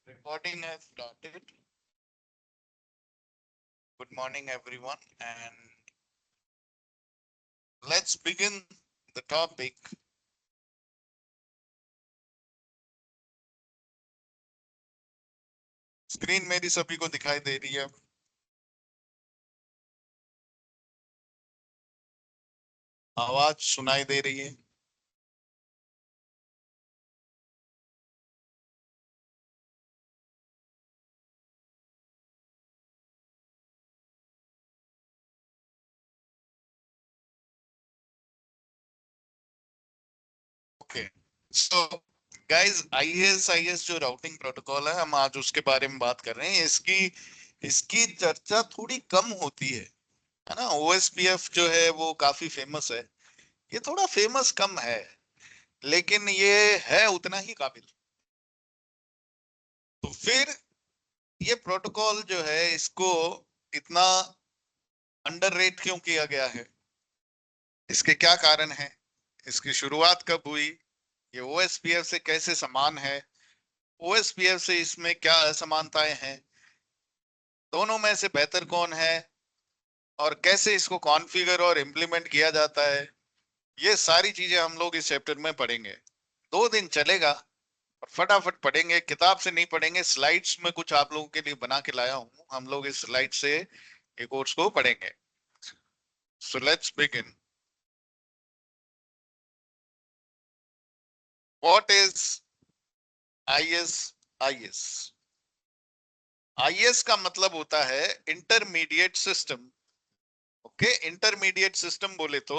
Recording has started. Good morning, everyone, and let's begin the topic. Screen मेरी सभी को दिखाई दे रही है? आवाज सुनाई दे रही है? ओके, सो गाइस, आईएस जो राउटिंग प्रोटोकॉल है, हम आज उसके बारे में बात कर रहे हैं। इसकी इसकी चर्चा थोड़ी कम होती है ना। ओएसपीएफ जो है वो काफी फेमस है। ये थोड़ा फेमस कम है, लेकिन ये है उतना ही काबिल। तो फिर ये प्रोटोकॉल जो है, इसको इतना अंडररेट क्यों किया गया है? इसके क्या कारण है? इसकी शुरुआत कब हुई? ये ओएसपीएफ से कैसे समान है? ओएसपीएफ से इसमें क्या असमानताएं हैं? दोनों में से बेहतर कौन है? और कैसे इसको कॉन्फ़िगर और इम्प्लीमेंट किया जाता है? ये सारी चीजें हम लोग इस चैप्टर में पढ़ेंगे। 2 दिन चलेगा और फटाफट पढ़ेंगे, किताब से नहीं पढ़ेंगे। स्लाइड्स में कुछ आप लोगों के लिए बना के लाया हूं, हम लोग इस स्लाइड से एक कोर्स को पढ़ेंगे। So let's begin. What is IS? IS IS का मतलब होता है intermediate system. Okay, intermediate system बोले तो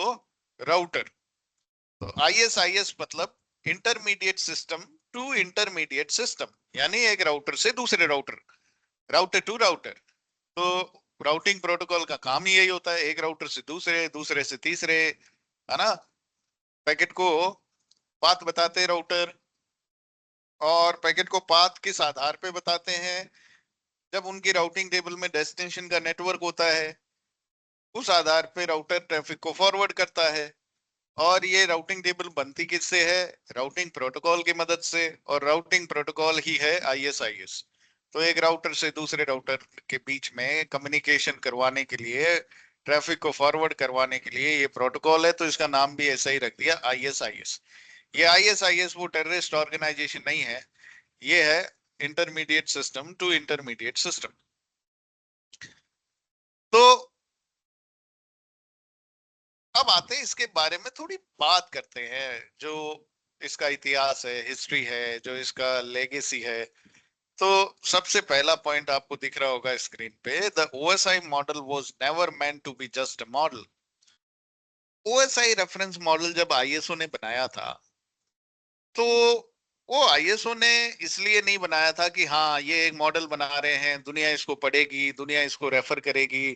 राउटर। तो आईएस मतलब intermediate system to intermediate system, यानी एक राउटर से दूसरे राउटर, राउटर टू राउटर। तो राउटिंग प्रोटोकॉल का काम ही यही होता है, एक राउटर से दूसरे, दूसरे से तीसरे, है ना। पैकेट को पाथ बताते राउटर, और पैकेट को पाथ किस आधार पे बताते हैं? जब उनकी राउटिंग टेबल में डेस्टिनेशन का नेटवर्क होता है, उस आधार पे राउटर ट्रैफिक को फॉरवर्ड करता है। और ये राउटिंग टेबल बनती किससे है? राउटिंग प्रोटोकॉल की मदद से। और राउटिंग प्रोटोकॉल ही है आईएस। तो एक राउटर से दूसरे राउटर के बीच में कम्युनिकेशन करवाने के लिए, ट्रैफिक को फॉरवर्ड करवाने के लिए ये प्रोटोकॉल है। तो इसका नाम भी ऐसा ही रख दिया, आईएस। ये आईएस वो टेररिस्ट ऑर्गेनाइजेशन नहीं है, ये है intermediate system to intermediate system. तो अब आते हैं इसके बारे में थोड़ी बात करते हैं, जो इसका इतिहास है, हिस्ट्री है, जो इसका लेगेसी है। तो सबसे पहला पॉइंट आपको दिख रहा होगा स्क्रीन पे, the OSI model was never meant to be just a model. OSI reference model जब आईएसओ ने बनाया था, तो वो आईएसओ ने इसलिए नहीं बनाया था कि हाँ ये एक मॉडल बना रहे हैं, दुनिया इसको पढ़ेगी, दुनिया इसको रेफर करेगी,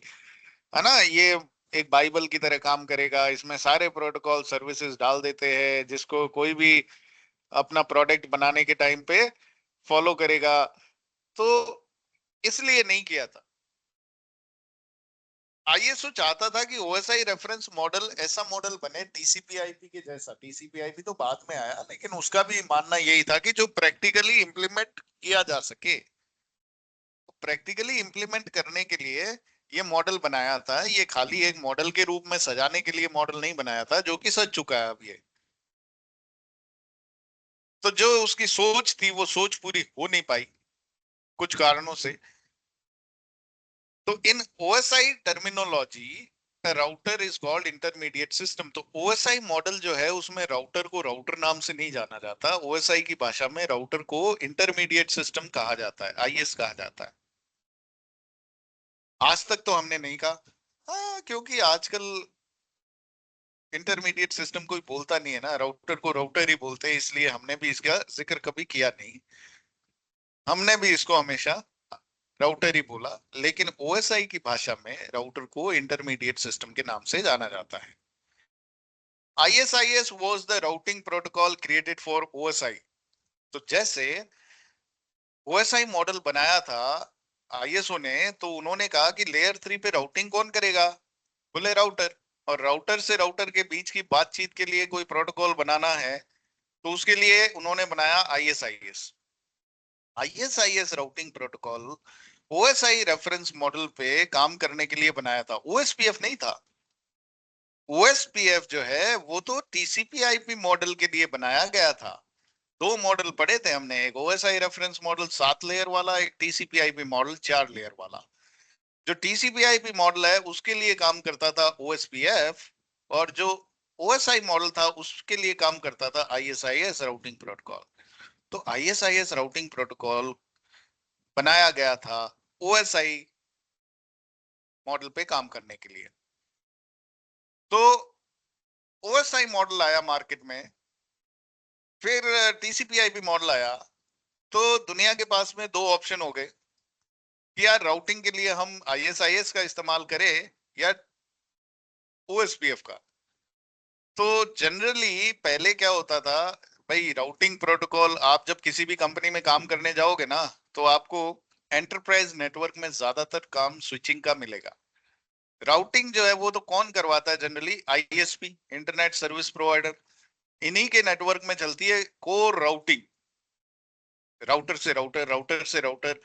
है ना। ये एक बाइबल की तरह काम करेगा, इसमें सारे प्रोटोकॉल सर्विसेज डाल देते हैं जिसको कोई भी अपना प्रोडक्ट बनाने के टाइम पे फॉलो करेगा। तो इसलिए नहीं किया था। आईएसओ चाहता था कि ओएसआई रेफरेंस मॉडल ऐसा मॉडल बने टीसीपी/आईपी के जैसा। टीसीपी/आईपी तो बाद में आया, लेकिन उसका भी मानना यही था कि जो प्रैक्टिकली इंप्लीमेंट किया जा सके। प्रैक्टिकली इंप्लीमेंट करने के लिए ये मॉडल बनाया था। ये खाली एक मॉडल के रूप में सजाने के लिए मॉडल नहीं बनाया था, जो कि सज चुका है अब ये। तो जो उसकी सोच थी, वो सोच पूरी हो नहीं पाई कुछ कारणों से। तो इन OSI terminology, router is called intermediate system. तो ओएसआई मॉडल जो है, उसमें राउटर को राउटर नाम से नहीं जाना जाता। ओएसआई की भाषा में राउटर को इंटरमीडिएट सिस्टम कहा जाता है, आईएस कहा जाता है। आज तक तो हमने नहीं कहा। हाँ, क्योंकि आजकल इंटरमीडिएट सिस्टम कोई बोलता नहीं है ना, राउटर को राउटर ही बोलते हैं, इसलिए हमने भी इसका जिक्र कभी किया नहीं। हमने भी इसको हमेशा राउटर ही बोला। लेकिन ओएसआई की भाषा में राउटर को इंटरमीडिएट सिस्टम के नाम से जाना जाता है। ISIS was the routing protocol created for OSI। तो जैसे OSI मॉडल बनाया था आईएसओ ने, तो उन्होंने कहा कि लेयर 3 पे राउटिंग कौन करेगा? बोले राउटर। और राउटर से राउटर के बीच की बातचीत के लिए कोई प्रोटोकॉल बनाना है, तो उसके लिए उन्होंने बनाया ISIS. ISIS routing protocol OSI reference model पे काम करने के लिए बनाया था, OSPF नहीं था। OSPF जो है वो तो TCP/IP मॉडल के लिए बनाया गया था। दो मॉडल पढ़े थे हमने, एक OSI रेफरेंस मॉडल 7 लेयर वाला, एक TCP/IP मॉडल 4 लेयर वाला। जो TCP/IP मॉडल है उसके लिए काम करता था OSPF, और जो OSI मॉडल था उसके लिए काम करता था ISIS राउटिंग प्रोटोकॉल। तो ISIS राउटिंग प्रोटोकॉल बनाया गया था OSI मॉडल पे काम करने के लिए। तो OSI मॉडल आया मार्केट में, फिर TCP/IP मॉडल आया, तो दुनिया के पास में दो ऑप्शन हो गए कि यार राउटिंग के लिए हम ISIS का इस्तेमाल करें या OSPF का। तो जनरली पहले क्या होता था भाई, राउटिंग प्रोटोकॉल आप जब किसी भी कंपनी में काम करने जाओगे ना, तो आपको एंटरप्राइज नेटवर्क में ज्यादातर काम स्विचिंग का मिलेगा। राउटिंग जो है वो तो कौन करवाता है generally? ISP, internet service provider. इन्हीं के नेटवर्क में चलती है कोर राउटिंग, राउटर से राउटर, राउटर से राउटर।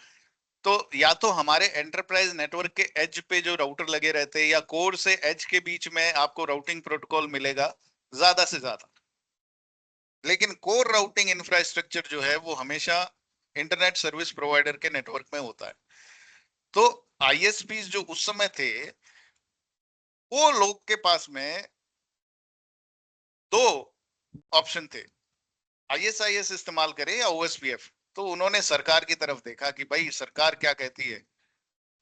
तो या तो हमारे एंटरप्राइज नेटवर्क के एज पे जो राउटर लगे रहते हैं, या कोर से एज के बीच में आपको राउटिंग प्रोटोकॉल मिलेगा ज्यादा से ज्यादा। लेकिन कोर राउटिंग इंफ्रास्ट्रक्चर जो है वो हमेशा इंटरनेट सर्विस प्रोवाइडर के नेटवर्क में होता है। तो ISPs जो उस समय थे, वो लोग के पास में दो ऑप्शन थे, ISIS इस्तेमाल करें या OSPF। तो उन्होंने सरकार की तरफ देखा कि भाई सरकार क्या कहती है।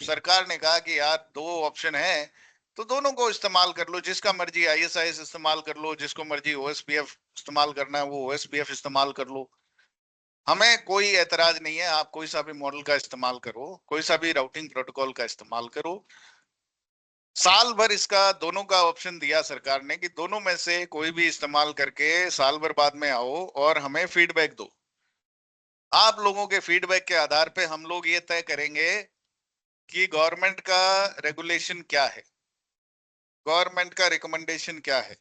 सरकार ने कहा कि यार दो ऑप्शन है, तो दोनों को इस्तेमाल कर लो, जिसका मर्जी ISIS इस्तेमाल कर लो, जिसको मर्जी OSPF इस्तेमाल करना है वो OSPF इस्तेमाल कर लो। हमें कोई एतराज नहीं है, आप कोई सा भी मॉडल का इस्तेमाल करो, कोई सा भी राउटिंग प्रोटोकॉल का इस्तेमाल करो। साल भर इसका दोनों का ऑप्शन दिया सरकार ने कि दोनों में से कोई भी इस्तेमाल करके साल भर बाद में आओ और हमें फीडबैक दो। आप लोगों के फीडबैक के आधार पे हम लोग ये तय करेंगे कि गवर्नमेंट का रेगुलेशन क्या है, गवर्नमेंट का रिकमेंडेशन क्या है।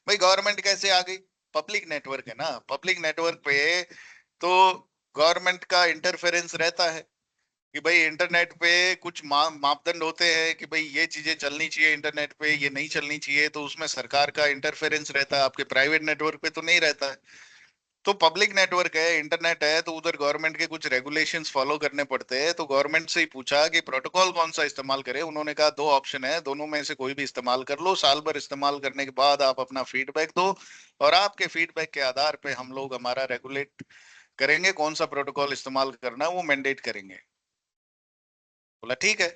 भाई गवर्नमेंट कैसे आ गई? पब्लिक नेटवर्क है ना, पब्लिक नेटवर्क पे तो गवर्नमेंट का इंटरफेरेंस रहता है कि भाई इंटरनेट पे कुछ मापदंड होते हैं कि भाई ये चीजें चलनी चाहिए इंटरनेट पे, ये नहीं चलनी चाहिए, तो उसमें सरकार का इंटरफेरेंस रहता है, आपके प्राइवेट नेटवर्क पे तो नहीं रहता है। तो पब्लिक नेटवर्क है, इंटरनेट है, तो उधर गवर्नमेंट के कुछ रेगुलेशंस फॉलो करने पड़ते हैं। तो गवर्नमेंट से ही पूछा कि प्रोटोकॉल कौन सा इस्तेमाल करें। उन्होंने कहा दो ऑप्शन है, दोनों में से कोई भी इस्तेमाल कर लो, साल भर इस्तेमाल करने के बाद आप अपना फीडबैक दो, और आपके फीडबैक के आधार पे हम लोग हमारा रेगुलेट करेंगे, कौन सा प्रोटोकॉल इस्तेमाल करना है वो मैंडेट करेंगे। बोला ठीक है।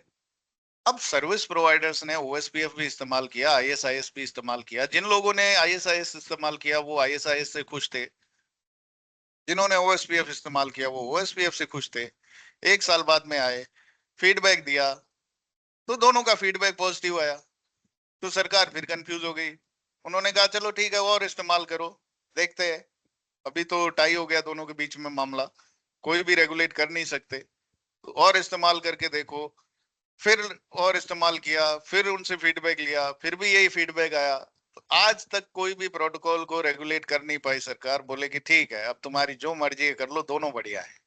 अब सर्विस प्रोवाइडर्स ने OSPF भी इस्तेमाल किया, ISIS भी इस्तेमाल किया। जिन लोगों ने ISIS इस्तेमाल किया वो ISIS से खुश थे, जिन्होंने OSPF इस्तेमाल किया वो OSPF से खुश थे। एक साल बाद में आए, फीडबैक दिया, तो दोनों का फीडबैक पॉजिटिव आया। तो सरकार फिर कंफ्यूज हो गई। उन्होंने कहा चलो ठीक है और इस्तेमाल करो, देखते हैं। अभी तो टाई हो गया दोनों के बीच में मामला, कोई भी रेगुलेट कर नहीं सकते, तो और इस्तेमाल करके देखो। फिर और इस्तेमाल किया, फिर उनसे फीडबैक लिया, फिर भी यही फीडबैक आया। तो आज तक कोई भी प्रोटोकॉल को रेगुलेट कर नहीं पाई सरकार। बोले कि ठीक है अब तुम्हारी जो मर्जी है कर लो, दोनों बढ़िया है।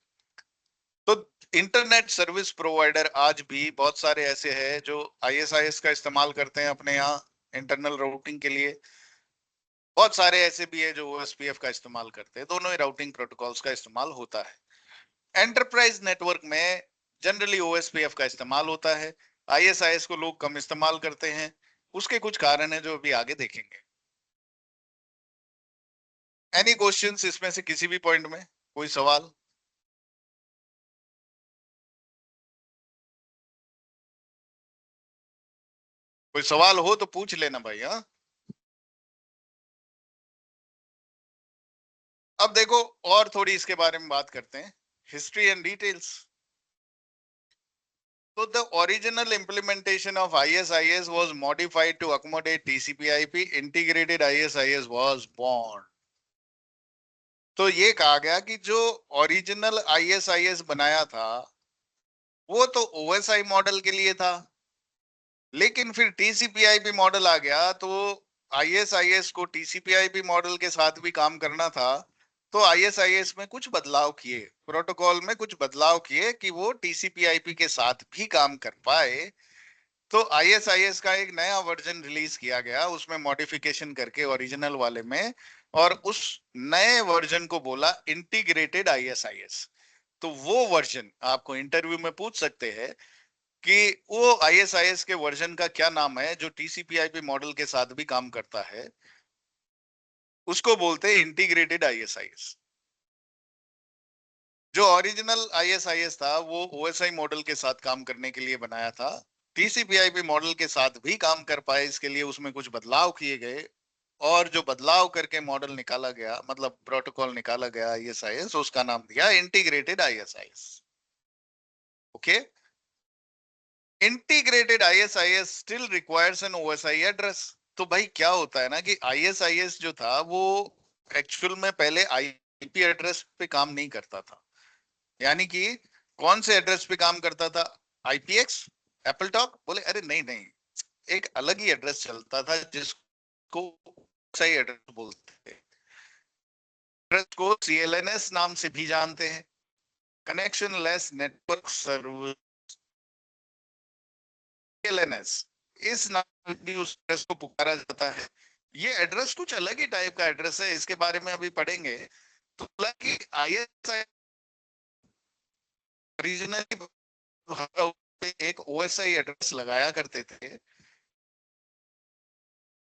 तो इंटरनेट सर्विस प्रोवाइडर आज भी बहुत सारे ऐसे हैं जो ISIS का इस्तेमाल करते हैं अपने यहाँ इंटरनल राउटिंग के लिए। बहुत सारे ऐसे भी है जो OSPF का इस्तेमाल करते हैं, दोनों ही राउटिंग प्रोटोकॉल्स का इस्तेमाल होता है। एंटरप्राइज नेटवर्क में जनरली OSPF का इस्तेमाल होता है, ISIS को लोग कम इस्तेमाल करते हैं। उसके कुछ कारण है जो अभी आगे देखेंगे। एनी क्वेश्चंस इसमें से किसी भी पॉइंट में, कोई सवाल? कोई सवाल हो तो पूछ लेना भाई। हाँ, अब देखो और थोड़ी इसके बारे में बात करते हैं, history and details. So the original implementation of ISIS was modified to accommodate TCP/IP. Integrated ISIS was born. तो ये कहा गया कि जो ओरिजिनल ISIS बनाया था वो तो OSI मॉडल के लिए था, लेकिन फिर TCP/IP मॉडल आ गया तो ISIS को TCP/IP मॉडल के साथ भी काम करना था। तो आईएसआईएस में कुछ बदलाव किए, प्रोटोकॉल में कुछ बदलाव किए कि वो टीसीपी/आईपी के साथ भी काम कर पाए। तो आईएसआईएस का एक नया वर्जन रिलीज किया गया, उसमें मॉडिफिकेशन करके ओरिजिनल वाले में, और उस नए वर्जन को बोला इंटीग्रेटेड आईएसआईएस। तो वो वर्जन आपको इंटरव्यू में पूछ सकते हैं कि वो आईएसआईएस के वर्जन का क्या नाम है जो टीसीपी/आईपी मॉडल के साथ भी काम करता है, उसको बोलते हैं इंटीग्रेटेड आईएसआईएस। जो ओरिजिनल आईएसआईएस था वो ओएसआई मॉडल के साथ काम करने के लिए बनाया था। टीसीपी/आईपी मॉडल के साथ भी काम कर पाए, इसके लिए उसमें कुछ बदलाव किए गए, और जो बदलाव करके मॉडल निकाला गया, मतलब प्रोटोकॉल निकाला गया आईएसआईएस, उसका नाम दिया integrated ISIS. Okay. Integrated ISIS still requires N OSI address. तो भाई क्या होता है ना कि आईएसआईएस जो था वो एक्चुअल में पहले आईपी एड्रेस पे काम नहीं करता था। यानी कि कौन से एड्रेस पे काम करता था? IPX, Apple talk? बोले अरे नहीं नहीं, एक अलग ही एड्रेस चलता था जिसको सही एड्रेस बोलते थे। एड्रेस को सीएलएनएस नाम से भी जानते हैं, कनेक्शन लेस नेटवर्क सर्विस, सीएलएनएस। इस नाम से उस एड्रेस को पुकारा जाता है। ये एड्रेस कुछ अलग ही टाइप का एड्रेस है, इसके बारे में अभी पढ़ेंगे। तो आईएसआई ओरिजिनली एक ओएसआई एड्रेस लगाया करते थे,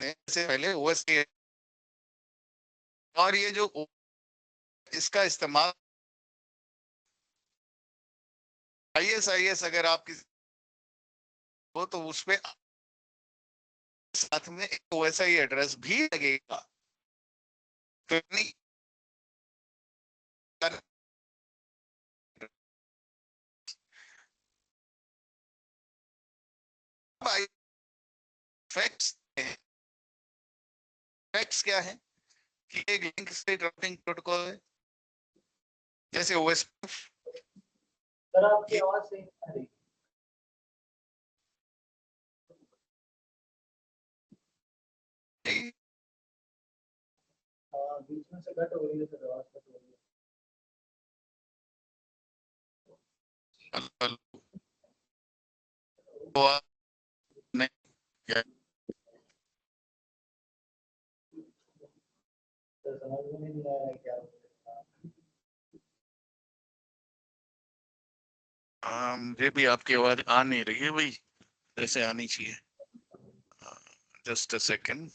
से पहले ओएसआई। और ये जो इसका इस्तेमाल आईएसआईएस अगर आप किसी हो तो उसपे साथ में एक ओएसआई एड्रेस भी लगेगा। तो नहीं, फैक्ट्स फैक्ट्स क्या है कि एक लिंक स्टेट राउटिंग प्रोटोकॉल है, जैसे ओएस। सर आपकी आवाज सही नहीं आ रही। बीच में से कट हो रही है सर, आवाज कट हो रही नहीं, है। सर समझ में नहीं आ रहा है क्या हो रहा मुझे भी आपकी आवाज आ नहीं रही है भाई, जैसे आनी चाहिए। Just a second.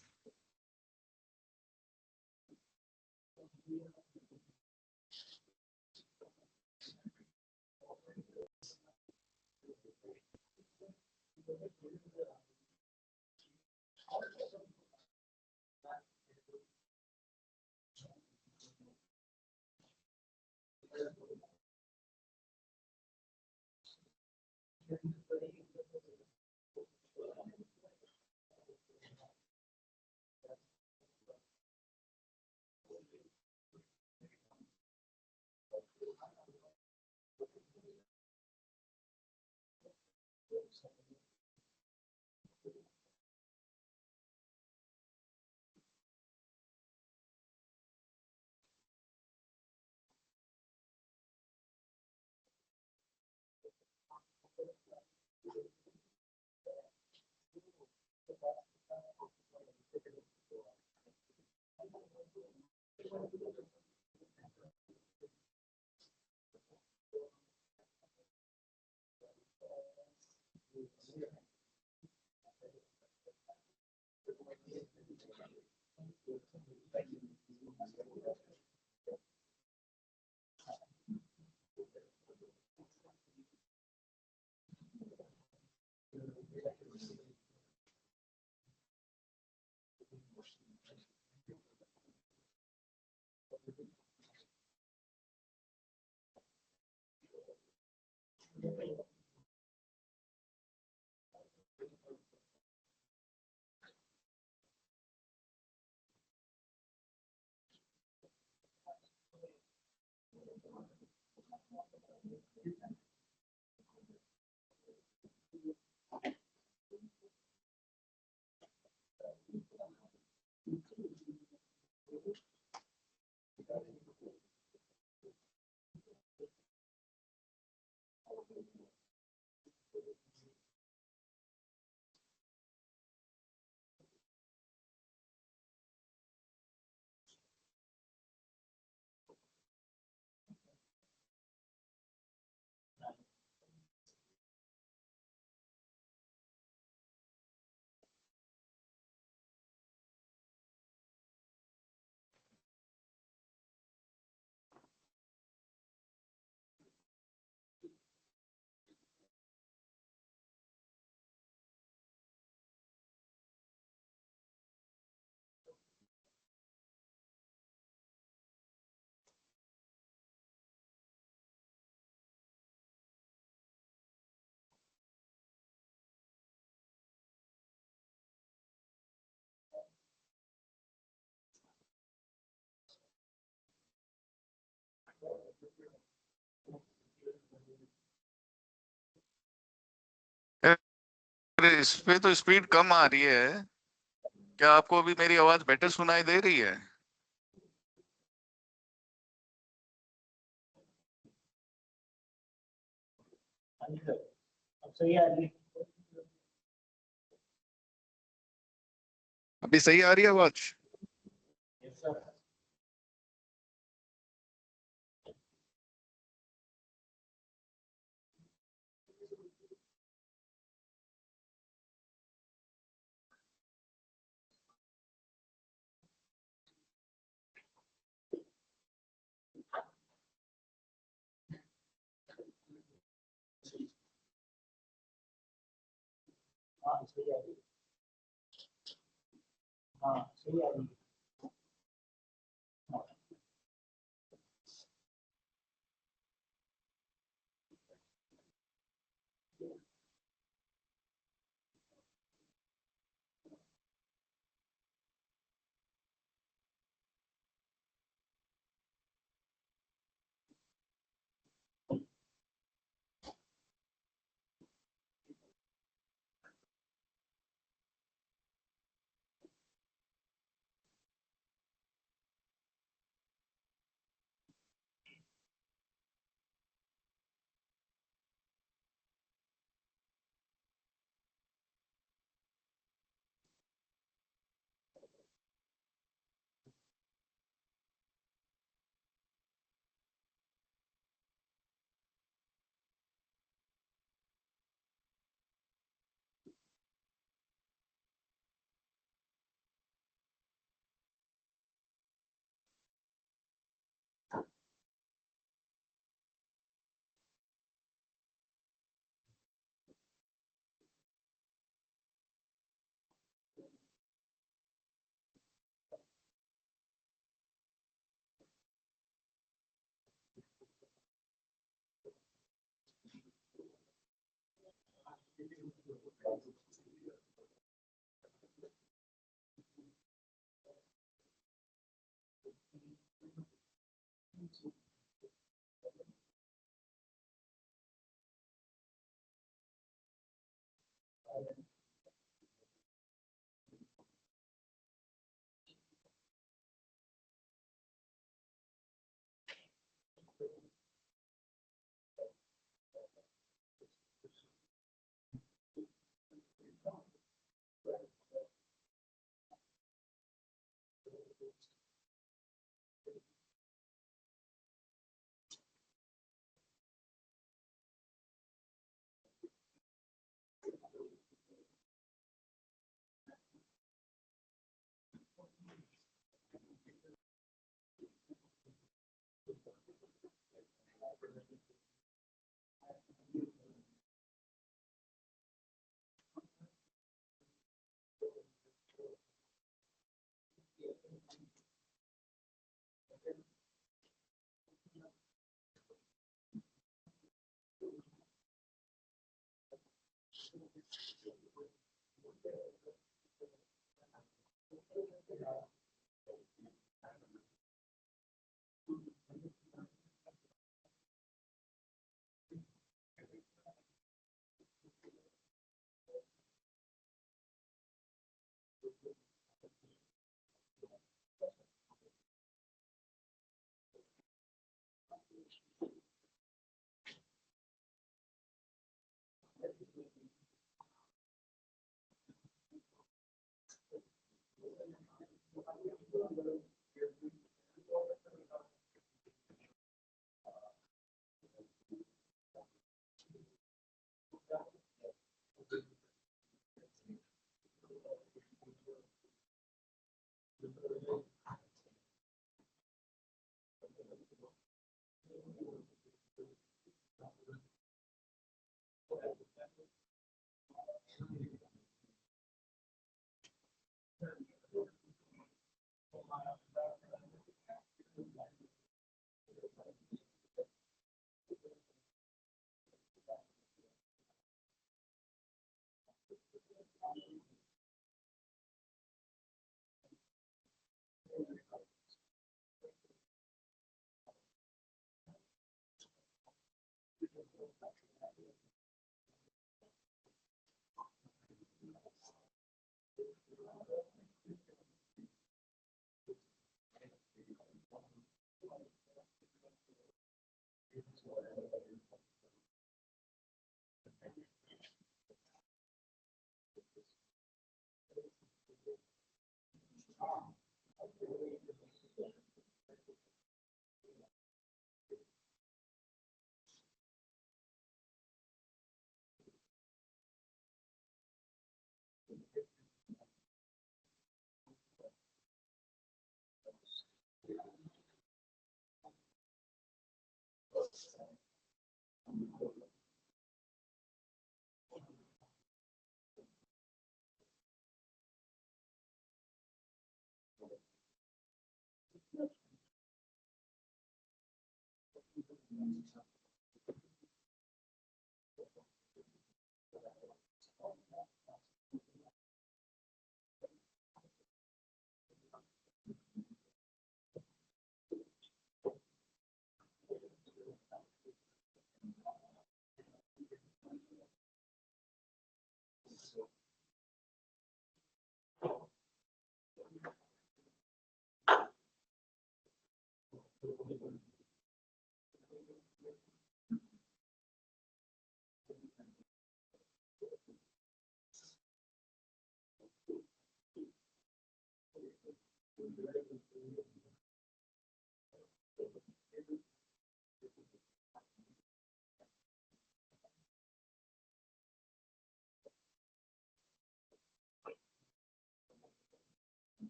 अरे इस पे तो स्पीड कम आ रही है। क्या आपको अभी मेरी आवाज बेटर सुनाई दे रही है? हाँ जी सर, अब सही आ रही है। अभी सही आ रही है आवाज? Yes sir. हाँ सही आ रही है। हाँ सही आ रही है। हाँ।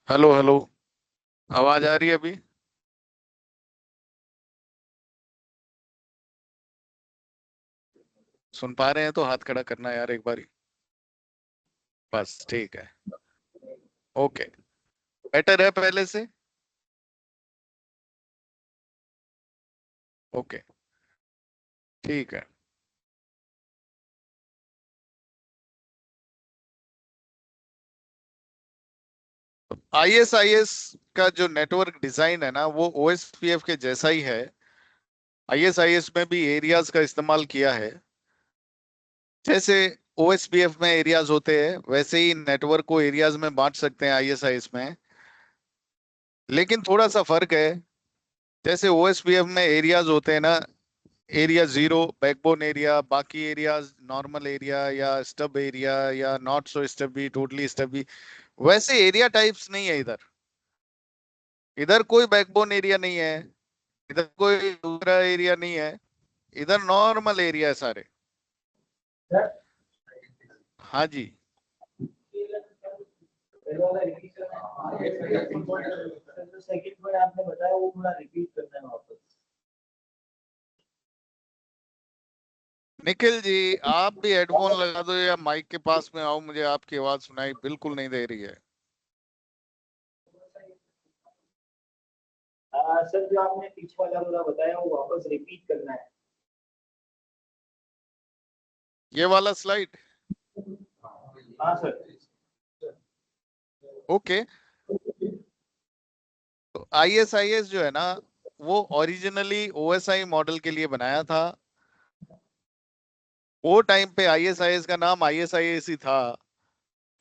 हेलो हेलो, आवाज आ रही है अभी? सुन पा रहे हैं तो हाथ खड़ा करना यार एक बारी। बस ठीक है। ओके। बेटर है पहले से? ओके। ठीक है। आईएसआईएस का जो नेटवर्क डिजाइन है ना, वो ओएसपीएफ के जैसा ही है। आईएसआईएस में भी एरियाज का इस्तेमाल किया है। जैसे ओएसपीएफ में एरियाज होते हैं, वैसे ही नेटवर्क को एरियाज में बांट सकते हैं आईएसआईएस में। लेकिन थोड़ा सा फर्क है। जैसे ओएसपीएफ में एरियाज होते हैं ना, एरिया जीरो बैकबोन एरिया, बाकी एरियाज नॉर्मल एरिया या स्टब एरिया या नॉट सो स्टबी, टोटली स्टबी। वैसे एरिया टाइप्स नहीं है इधर। इधर कोई बैकबोन एरिया नहीं है। इधर कोई दूसरा एरिया नहीं है। इधर नॉर्मल एरिया है सारे। सर हाँ जी। पहले वाला रिपीट करना है। सर जो सेकंड वर्ड आपने बताया वो थोड़ा रिपीट करना है वापस। निखिल जी, आप भी हेडफोन लगा दो या माइक के पास में आओ, मुझे आपकी आवाज सुनाई बिल्कुल नहीं दे रही है। सर जो आपने पीछे वाला पूरा बताया वो वापस रिपीट करना है। ये वाला स्लाइड। हाँ सर। ओके। तो आईएसआईएस जो है ना, वो ओरिजिनली ओएसआई मॉडल के लिए बनाया था। वो टाइम पे आईएसआईएस का नाम आईएसआईएस ही था।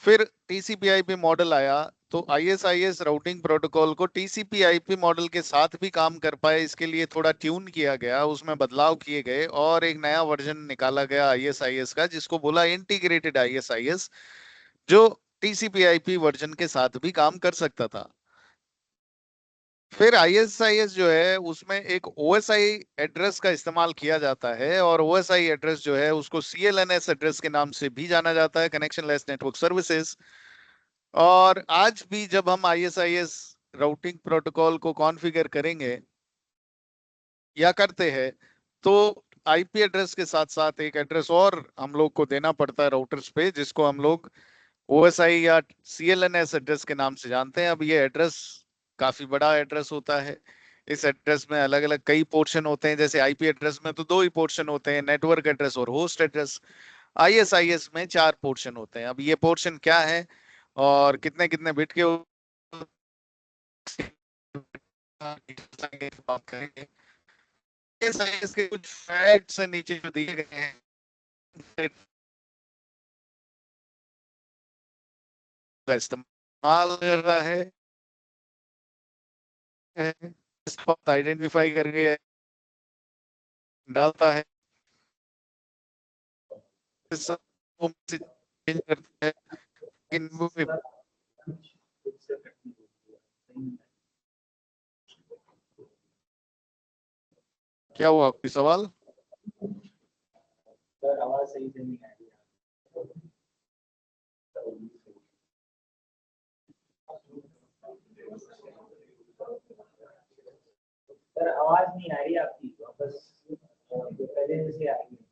फिर टीसीपी/आईपी मॉडल आया, तो आईएसआईएस राउटिंग प्रोटोकॉल को टीसीपी/आईपी मॉडल के साथ भी काम कर पाए, इसके लिए थोड़ा ट्यून किया गया, उसमें बदलाव किए गए और एक नया वर्जन निकाला गया आईएसआईएस का, जिसको बोला इंटीग्रेटेड आईएसआईएस, जो टीसीपी/आईपी वर्जन के साथ भी काम कर सकता था। फिर आईएसआईएस जो है उसमें एक ओएसआई एड्रेस का इस्तेमाल किया जाता है, और ओएसआई एड्रेस जो है उसको सीएलएनएस एड्रेस के नाम से भी जाना जाता है, कनेक्शन लेस नेटवर्क सर्विसेज। और आज भी जब हम आईएसआईएस राउटिंग प्रोटोकॉल को कॉन्फ़िगर करेंगे या करते हैं, तो आईपी एड्रेस के साथ साथ एक एड्रेस और हम लोग को देना पड़ता है राउटर्स पे, जिसको हम लोग ओएसआई या सीएलएनएस एड्रेस के नाम से जानते हैं। अब ये एड्रेस काफी बड़ा एड्रेस होता है। इस एड्रेस में अलग अलग कई पोर्शन होते हैं। जैसे आईपी एड्रेस में तो दो ही पोर्शन होते हैं, नेटवर्क एड्रेस और होस्ट एड्रेस। आईएसआईएस में चार पोर्शन होते हैं। अब ये पोर्शन क्या है और कितने कितने बिट के बात करेंगे। आईएसआईएस के कुछ फैक्ट्स नीचे जो दिए गए हैं का इस्तेमाल कर रहा है, आइडेंटिफाई करके डालता है, सब चेंज करता है। लेकिन वो क्या हुआ, आपकी सवाल? सर आवाज सही से नहीं आ रही सर आवाज नहीं आ रही आपकी वापस जो पहले जैसे आ रही है।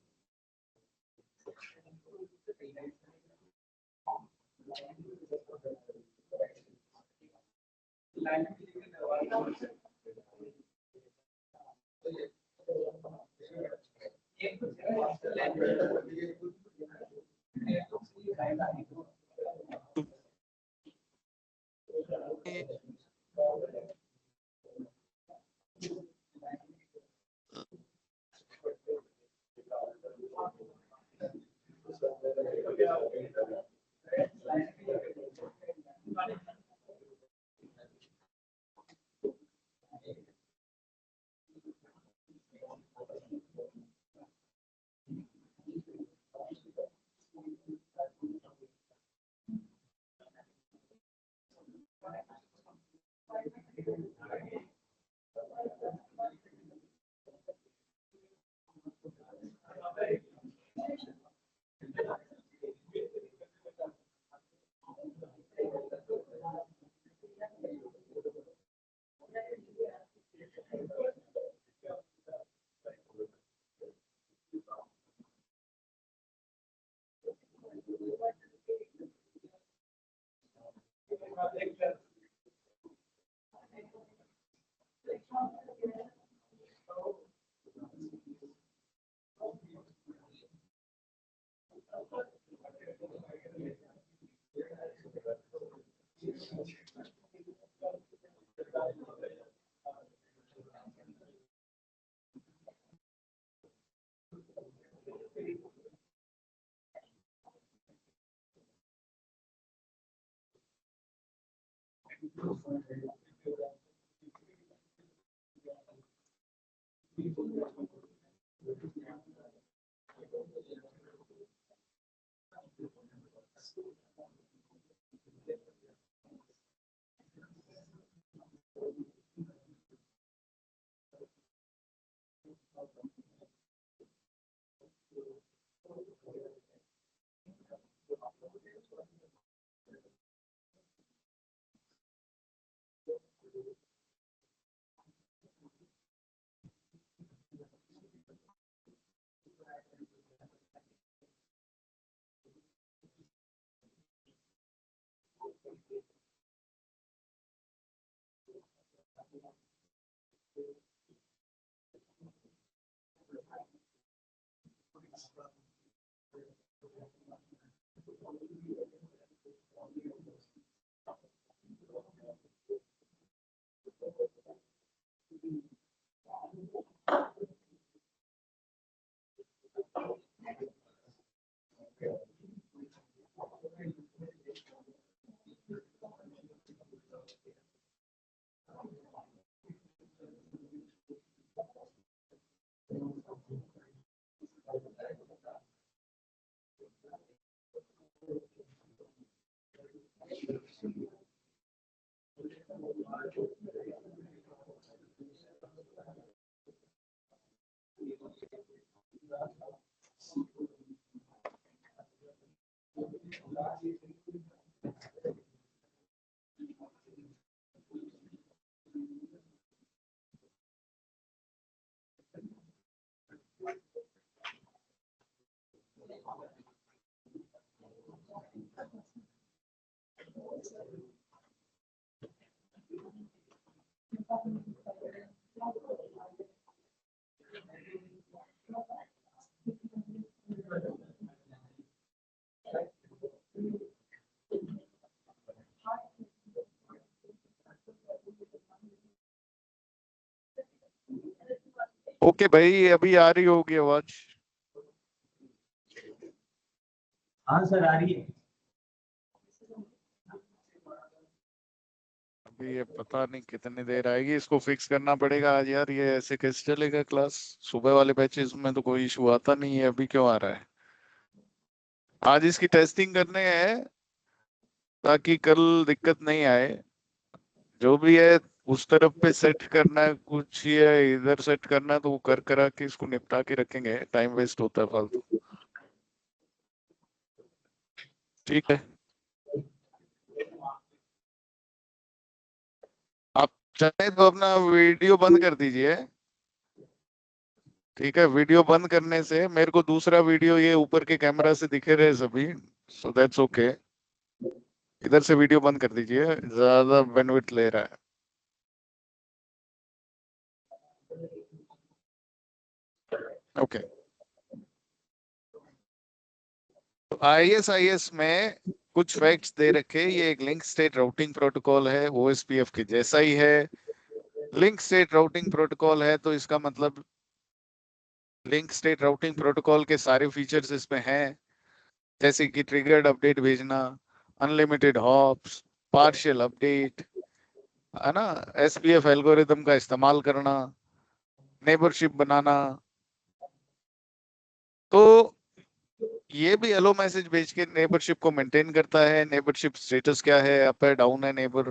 ओके भाई, अभी आ रही होगी आवाज? हाँ सर आ रही है। अभी ये पता नहीं कितनी देर आएगी, इसको फिक्स करना पड़ेगा आज यार। ये ऐसे कैसे चलेगा क्लास? सुबह वाले बैचेस में तो कोई इशू आता नहीं है, अभी क्यों आ रहा है? आज इसकी टेस्टिंग करने हैं ताकि कल दिक्कत नहीं आए। जो भी है उस तरफ पे सेट करना है कुछ, ये इधर सेट करना है तो वो कर करा के इसको निपटा के रखेंगे, टाइम वेस्ट होता है फालतू। ठीक है, आप चाहे तो अपना वीडियो बंद कर दीजिए। ठीक है, वीडियो बंद करने से मेरे को दूसरा वीडियो ये ऊपर के कैमरा से दिखे रहे सभी, सो दैट्स ओके। इधर से वीडियो बंद कर दीजिए, ज्यादा बेनिफिट ले रहा है। ओके, तो आईएस में कुछ फैक्ट्स दे रखे। ये एक लिंक स्टेट राउटिंग प्रोटोकॉल है, ओएसपीएफ के जैसा ही है। लिंक स्टेट राउटिंग प्रोटोकॉल है तो इसका मतलब लिंक स्टेट राउटिंग प्रोटोकॉल के सारे फीचर्स इसमें हैं, जैसे कि ट्रिगर्ड अपडेट भेजना, अनलिमिटेड हॉप्स, पार्शियल अपडेट, है ना, एसपीएफ एल्गोरिदम का इस्तेमाल करना, नेबरशिप बनाना। तो ये भी हेलो मैसेज भेज के नेबरशिप को मेंटेन करता है। नेबरशिप स्टेटस क्या है, अप है डाउन है नेबर,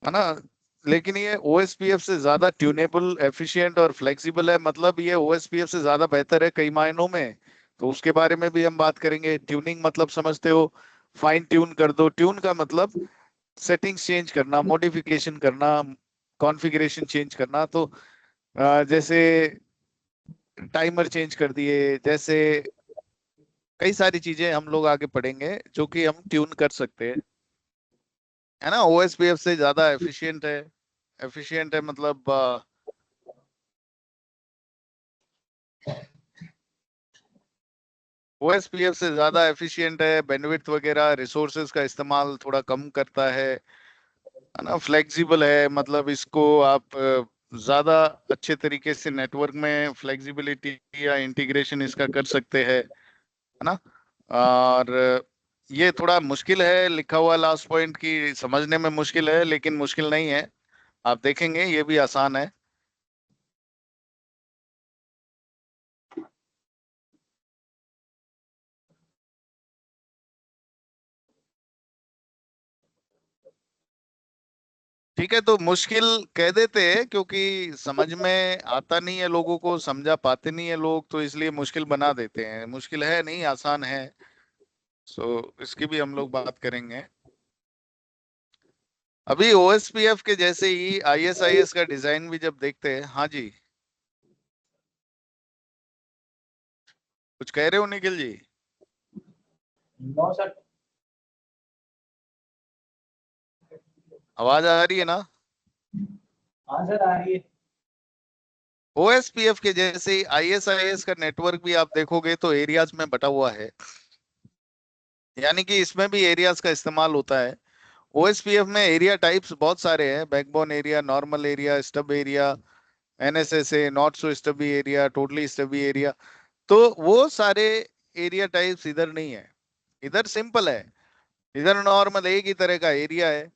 है ना। लेकिन ये ओएसपीएफ से ज्यादा ट्यूनेबल, एफिशिएंट और फ्लेक्सिबल है। मतलब ये ओएसपीएफ से ज्यादा बेहतर है कई मायनों में। तो उसके बारे में भी हम बात करेंगे। ट्यूनिंग मतलब समझते हो, फाइन ट्यून कर दो। ट्यून का मतलब सेटिंग्स चेंज करना, मॉडिफिकेशन करना, कॉन्फ़िगरेशन चेंज करना। तो जैसे टाइमर चेंज कर दिए, जैसे कई सारी चीजें हम लोग आगे पढ़ेंगे जो कि हम ट्यून कर सकते हैं, है ना। ओएसपीएफ से ज्यादा एफिशिएंट है। एफिशिएंट है मतलब ओएसपीएफ से ज्यादा एफिशिएंट है, बैंडविड्थ वगैरह रिसोर्सेज का इस्तेमाल थोड़ा कम करता है ना। फ्लेक्सिबल है मतलब इसको आप ज्यादा अच्छे तरीके से नेटवर्क में फ्लेक्सिबिलिटी या इंटीग्रेशन इसका कर सकते हैं, है ना। और ये थोड़ा मुश्किल है, लिखा हुआ लास्ट पॉइंट की समझने में मुश्किल है, लेकिन मुश्किल नहीं है। आप देखेंगे ये भी आसान है। ठीक है, तो मुश्किल कह देते हैं क्योंकि समझ में आता नहीं है लोगों को, समझा पाते नहीं है लोग, तो इसलिए मुश्किल बना देते हैं। मुश्किल है नहीं, आसान है। सो इसकी भी हम लोग बात करेंगे। अभी ओएसपीएफ के जैसे ही आईएसआईएस का डिजाइन भी जब देखते हैं। हाँ जी, कुछ कह रहे हो निखिल जी? No sir. आवाज आ रही है ना? हाँ सर, आ रही है। ओएसपीएफ के जैसे ही आईएसआईएस का नेटवर्क भी आप देखोगे तो एरियाज में बटा हुआ है, यानी कि इसमें भी एरियाज का इस्तेमाल होता है। ओएसपीएफ में एरिया टाइप्स बहुत सारे हैं: backbone area, normal area, stub area, NSSA, not so stubby area, totally stubby area. तो वो सारे एरिया टाइप्स इधर नहीं है। इधर सिंपल है। इधर नॉर्मल एक ही तरह का एरिया है।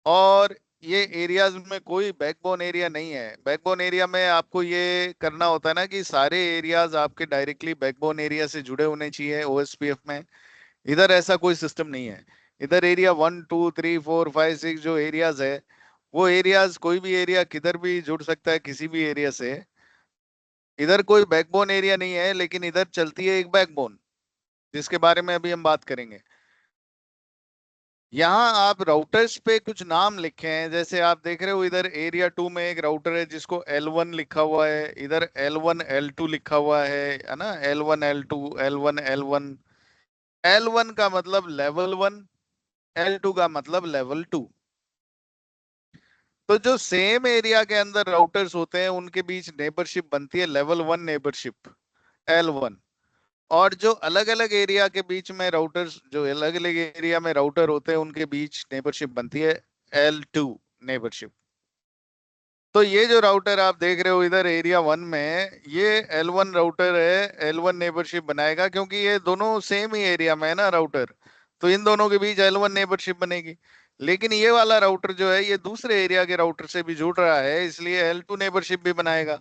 और ये एरियाज में कोई बैकबोन एरिया नहीं है। बैकबोन एरिया में आपको ये करना होता है ना कि सारे एरियाज आपके डायरेक्टली बैकबोन एरिया से जुड़े होने चाहिए ओएसपीएफ में। इधर ऐसा कोई सिस्टम नहीं है। इधर एरिया 1 2 3 4 5 6 जो एरियाज है, वो एरियाज कोई भी एरिया किधर भी जुड़ सकता है किसी भी एरिया से। इधर कोई बैकबोन एरिया नहीं है, लेकिन इधर चलती है एक बैकबोन, जिसके बारे में अभी हम बात करेंगे। यहाँ आप राउटर्स पे कुछ नाम लिखे हैं, जैसे आप देख रहे हो इधर एरिया 2 में एक राउटर है जिसको L1 लिखा हुआ है, इधर L1 L2 लिखा हुआ है ना? L1 L2 L1 L1। L1 का मतलब लेवल 1, L2 का मतलब लेवल 2। तो जो सेम एरिया के अंदर राउटर्स होते हैं उनके बीच नेबरशिप बनती है लेवल 1 नेबरशिप, L1। और जो अलग अलग एरिया के बीच में राउटर्स, जो अलग अलग एरिया में राउटर होते हैं उनके बीच नेबरशिप बनती है L2 नेबरशिप। तो ये जो राउटर आप देख रहे हो इधर एरिया 1 में, ये L1 राउटर है, L1 नेबरशिप बनाएगा क्योंकि ये दोनों सेम ही एरिया में है ना राउटर। तो इन दोनों के बीच L1 नेबरशिप बनेगी। लेकिन ये वाला राउटर जो है ये दूसरे एरिया के राउटर से भी जुड़ रहा है, इसलिए L2 नेबरशिप भी बनाएगा।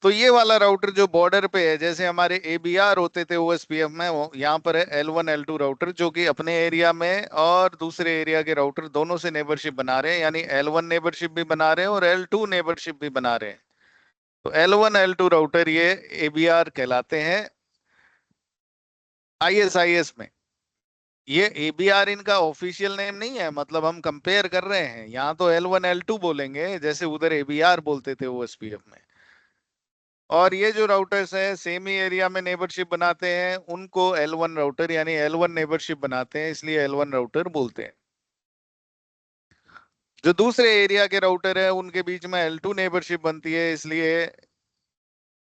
तो ये वाला राउटर जो बॉर्डर पे है, जैसे हमारे एबीआर होते थे ओएसपीएफ में, वो यहाँ पर है L1 L2 राउटर, जो कि अपने एरिया में और दूसरे एरिया के राउटर दोनों से नेबरशिप बना रहे हैं, यानी L1 नेबरशिप भी बना रहे हैं और L2 नेबरशिप भी बना रहे हैं। तो L1 L2 राउटर ये एबीआर कहलाते हैं आईएसआईएस में। ये एबीआर इनका ऑफिशियल नेम नहीं है, मतलब हम कंपेयर कर रहे हैं। यहाँ तो L1 L2 बोलेंगे जैसे उधर एबीआर बोलते थे ओएसपीएफ में। और ये जो राउटर्स है सेम ही एरिया में नेबरशिप बनाते हैं, उनको L1 राउटर यानी L1 नेबरशिप बनाते हैं, इसलिए L1 राउटर बोलते हैं। जो दूसरे एरिया के राउटर है उनके बीच में L2 नेबरशिप बनती है, इसलिए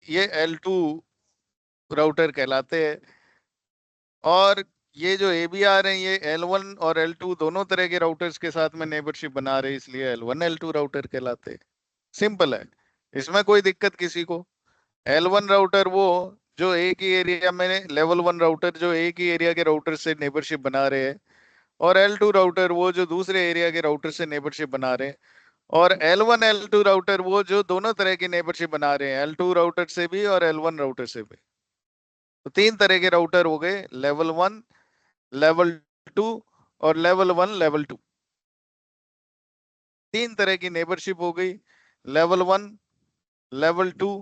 ये L2 राउटर कहलाते हैं। और ये जो एबीआर है ये L1 और L2 दोनों तरह के राउटर्स के साथ में नेबरशिप बना रहे हैं, इसलिए L1 L2 राउटर कहलाते हैं। सिंपल है, इसमें कोई दिक्कत किसी को? L1 राउटर वो जो एक ही एरिया में, लेवल 1 राउटर जो एक ही एरिया के राउटर से नेबरशिप बना रहे हैं। और L2 राउटर वो जो दूसरे एरिया के राउटर से नेबरशिप बना रहे हैं। और L1 L2 राउटर वो जो दोनों तरह की नेबरशिप बना रहे हैं, L2 राउटर से भी और L1 राउटर से भी। तो तीन तरह के राउटर हो गए: लेवल 1, लेवल 2 और लेवल 1 लेवल 2। तीन तरह की नेबरशिप हो गई: लेवल 1, लेवल 2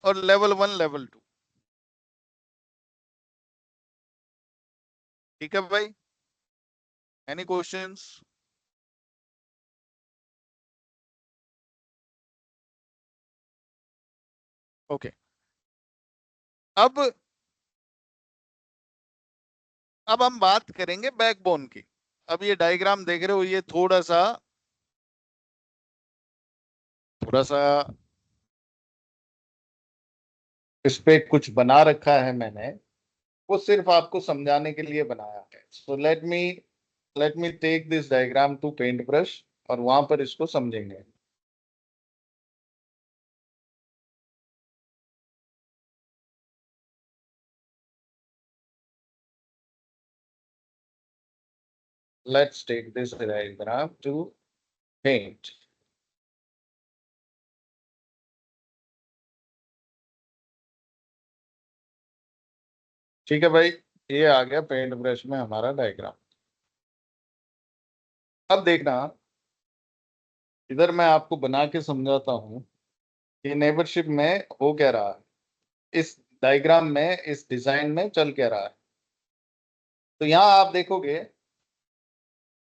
और लेवल 1 लेवल 2। ठीक है भाई? Any questions? ओके। अब अब हम बात करेंगे बैकबोन की। अब ये डायग्राम देख रहे हो, ये थोड़ा सा इस पे कुछ बना रखा है मैंने, वो सिर्फ आपको समझाने के लिए बनाया है। So let me take this diagram to paint brush और वहां पर इसको समझेंगे। let's take this diagram to paint. ठीक है भाई, ये आ गया पेंट ब्रश में हमारा डायग्राम। अब देखना, इधर मैं आपको बना के समझाता हूँ कि नेबरशिप में हो क्या रहा है, इस डायग्राम में, इस डिजाइन में चल क्या रहा है। तो यहाँ आप देखोगे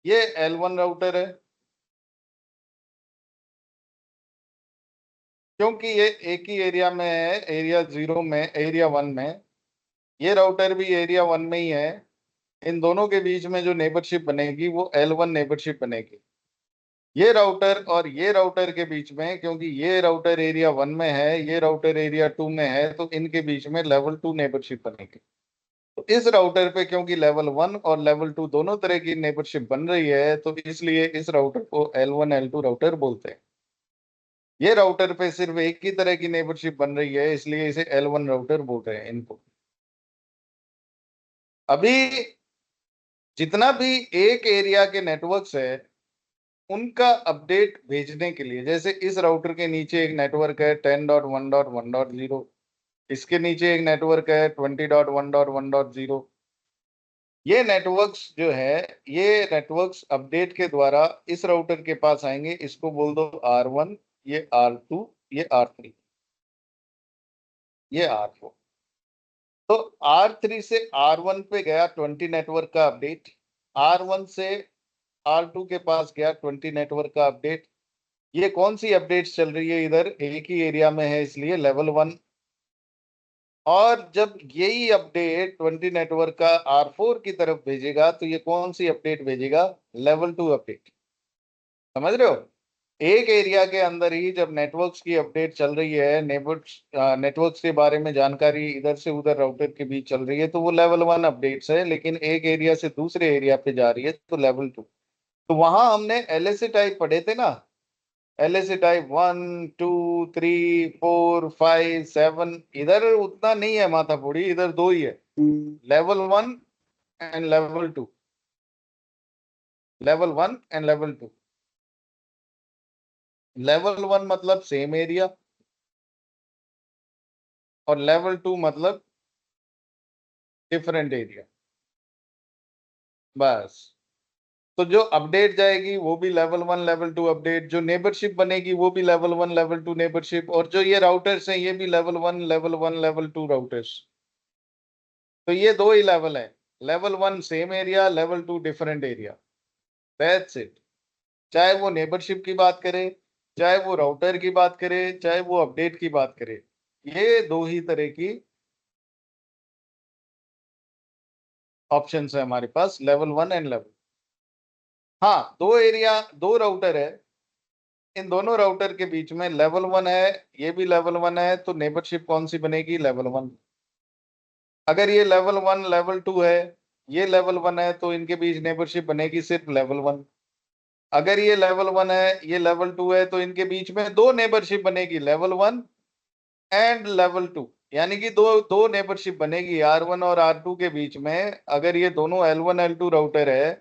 ये L1 राउटर है, क्योंकि ये एक ही एरिया में है, एरिया 0 में, एरिया 1 में। ये राउटर भी एरिया 1 में ही है। इन दोनों के बीच में जो नेबरशिप बनेगी वो L1 नेबरशिप बनेगी। ये राउटर और ये राउटर के बीच में, क्योंकि ये राउटर एरिया 1 में है, ये राउटर एरिया 2 में है, तो इनके बीच में लेवल 2 नेबरशिप बनेगी। तो इस राउटर पे क्योंकि लेवल 1 और लेवल 2 दोनों तरह की नेबरशिप बन रही है, तो इसलिए इस राउटर को L1 L2 राउटर बोलते हैं। ये राउटर पे सिर्फ एक ही तरह की नेबरशिप बन रही है, इसलिए इसे L1 राउटर बोल रहे हैं इनको। अभी जितना भी एक एरिया के नेटवर्क्स है, उनका अपडेट भेजने के लिए, जैसे इस राउटर के नीचे एक नेटवर्क है 10.1.1.0, इसके नीचे एक नेटवर्क है 20.1.1.0। ये नेटवर्क्स जो है, ये नेटवर्क्स अपडेट के द्वारा इस राउटर के पास आएंगे। इसको बोल दो R1, ये R2, ये R3, ये R4। तो R3 से R1 पे गया 20 नेटवर्क का अपडेट, R1 से R2 के पास गया 20 नेटवर्क का अपडेट। ये कौन सी अपडेट्स चल रही है? इधर एक ही एरिया में है, इसलिए लेवल 1। और जब यही अपडेट 20 नेटवर्क का R4 की तरफ भेजेगा, तो ये कौन सी अपडेट भेजेगा? Level 2 update. समझ रहे हो? एक एरिया के अंदर ही जब नेटवर्क्स की अपडेट चल रही है, नेटवर्क्स के बारे में जानकारी इधर से उधर राउटर के बीच चल रही है, तो वो लेवल 1 अपडेट्स है। लेकिन एक एरिया से दूसरे एरिया पे जा रही है तो लेवल 2। तो वहां हमने LSA टाइप पढ़े थे ना, LSA टाइप 1 2 3 4 5 7। इधर उतना नहीं है माथा फोड़ी, इधर दो ही है, level 1 and level 2। Level 1 and level 2। Level 1 मतलब सेम एरिया, और लेवल 2 मतलब डिफरेंट एरिया। बस। तो जो अपडेट जाएगी वो भी लेवल 1 लेवल 2 अपडेट, जो नेबरशिप बनेगी वो भी लेवल 1 लेवल 2 नेबरशिप, और जो ये राउटर्स हैं ये भी लेवल 1 लेवल 1 लेवल 2 राउटर्स। तो ये दो ही लेवल है, level 1 same area, level 2 different area. That's it. चाहे वो नेबरशिप की बात करे, चाहे वो राउटर की बात करे, चाहे वो अपडेट की बात करे, ये दो ही तरह की ऑप्शंस है हमारे पास, लेवल 1 एंड लेवल। हाँ, दो एरिया, दो राउटर है, इन दोनों राउटर के बीच में लेवल 1 है, ये भी लेवल 1 है, तो नेबरशिप कौन सी बनेगी? लेवल 1। अगर ये लेवल 1 लेवल 2 है, ये लेवल 1 है, तो इनके बीच नेबरशिप बनेगी सिर्फ लेवल 1। अगर ये लेवल 1 है, ये लेवल 2 है, तो इनके बीच में दो नेबरशिप बनेगी, लेवल 1 एंड लेवल 2। यानी कि दो दो नेबरशिप बनेगी R1 और R2 के बीच में। अगर ये दोनों L1 L2 राउटर है,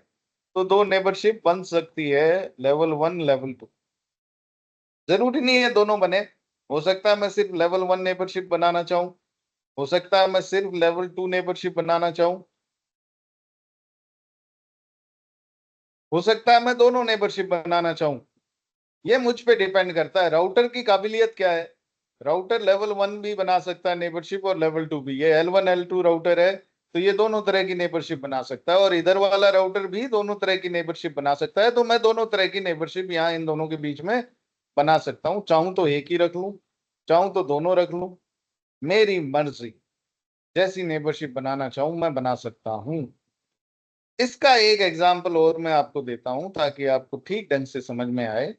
तो दो नेबरशिप बन सकती है, लेवल 1 लेवल 2। जरूरी नहीं है दोनों बने, हो सकता है मैं सिर्फ लेवल 1 नेबरशिप बनाना चाहूँ, हो सकता है मैं सिर्फ लेवल 2 नेबरशिप बनाना चाहूँ, हो सकता है मैं दोनों नेबरशिप बनाना चाहूँ। ये मुझ पे डिपेंड करता है, राउटर की काबिलियत क्या है। राउटर लेवल 1 भी बना सकता है नेबरशिप, और लेवल 2 भी। ये L1 L2 राउटर है, तो ये दोनों तरह की नेबरशिप बना सकता है, और इधर वाला राउटर भी दोनों तरह की नेबरशिप बना सकता है। तो मैं दोनों तरह की नेबरशिप यहाँ इन दोनों के बीच में बना सकता हूँ। चाहूं तो एक ही रख लूं, चाहूं तो दोनों रख लूं, मेरी मर्जी। जैसी नेबरशिप बनाना चाहूं मैं बना सकता हूं। इसका एक एग्जांपल और मैं आपको देता हूं, ताकि आपको ठीक ढंग से समझ में आए।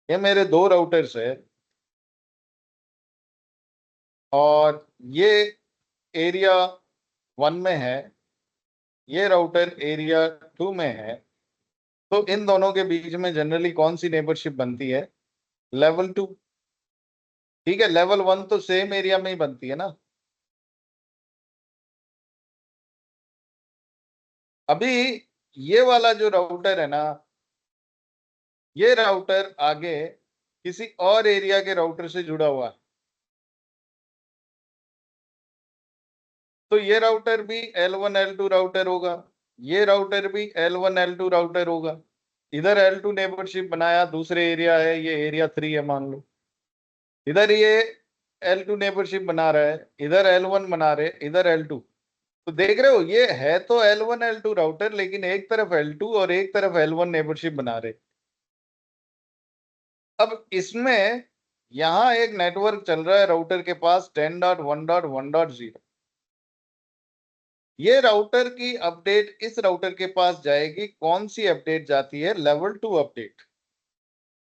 ये मेरे दो राउटर्स है, और ये एरिया 1 में है, ये राउटर एरिया 2 में है। तो इन दोनों के बीच में जनरली कौन सी नेबरशिप बनती है? लेवल 2। ठीक है, लेवल 1 तो सेम एरिया में ही बनती है ना। अभी ये वाला जो राउटर है ना, ये राउटर आगे किसी और एरिया के राउटर से जुड़ा हुआ है, तो ये राउटर भी L1 L2 राउटर होगा, ये राउटर भी L1 L2 राउटर होगा। इधर L2 नेबरशिप बनाया, दूसरे एरिया है, ये एरिया 3 है मान लो। इधर ये L2 नेबरशिप बना रहा है, इधर L1 बना रहे, इधर L2। तो देख रहे हो ये है तो L1 L2 राउटर, लेकिन एक तरफ L2 और एक तरफ L1 नेबरशिप बना रहे। अब इसमें यहां एक नेटवर्क चल रहा है राउटर के पास 10.1.1.0। ये राउटर की अपडेट इस राउटर के पास जाएगी, कौन सी अपडेट जाती है? Level 2 update.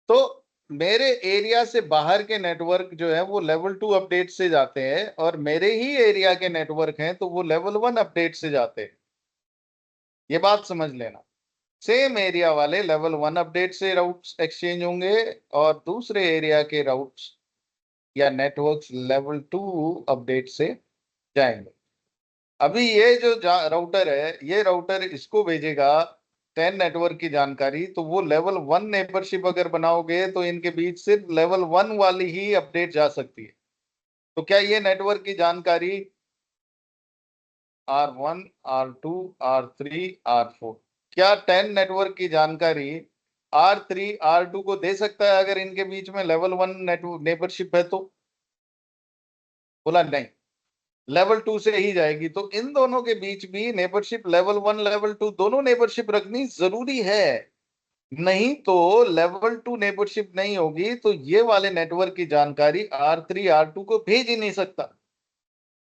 तो मेरे एरिया से बाहर के नेटवर्क जो है वो लेवल 2 अपडेट से जाते हैं, और मेरे ही एरिया के नेटवर्क हैं तो वो लेवल 1 अपडेट से जाते हैं। ये बात समझ लेना, सेम एरिया वाले लेवल 1 अपडेट से राउट्स एक्सचेंज होंगे, और दूसरे एरिया के राउट्स या नेटवर्क्स लेवल 2 अपडेट से जाएंगे। अभी ये जो राउटर है, ये राउटर इसको भेजेगा 10 नेटवर्क की जानकारी, तो वो लेवल 1 नेबरशिप अगर बनाओगे तो इनके बीच सिर्फ लेवल 1 वाली ही अपडेट जा सकती है। तो क्या ये नेटवर्क की जानकारी R1 R2 R3 R4, क्या 10 नेटवर्क की जानकारी R3 R2 को दे सकता है अगर इनके बीच में लेवल 1 नेटवर्क नेबरशिप है? तो बोला नहीं, लेवल 2 से ही जाएगी। तो इन दोनों के बीच भी नेबरशिप लेवल 1 लेवल 2 दोनों नेबरशिप रखनी जरूरी है, नहीं तो लेवल 2 नेबरशिप नहीं होगी तो ये वाले नेटवर्क की जानकारी R3 R2 को भेज ही नहीं सकता।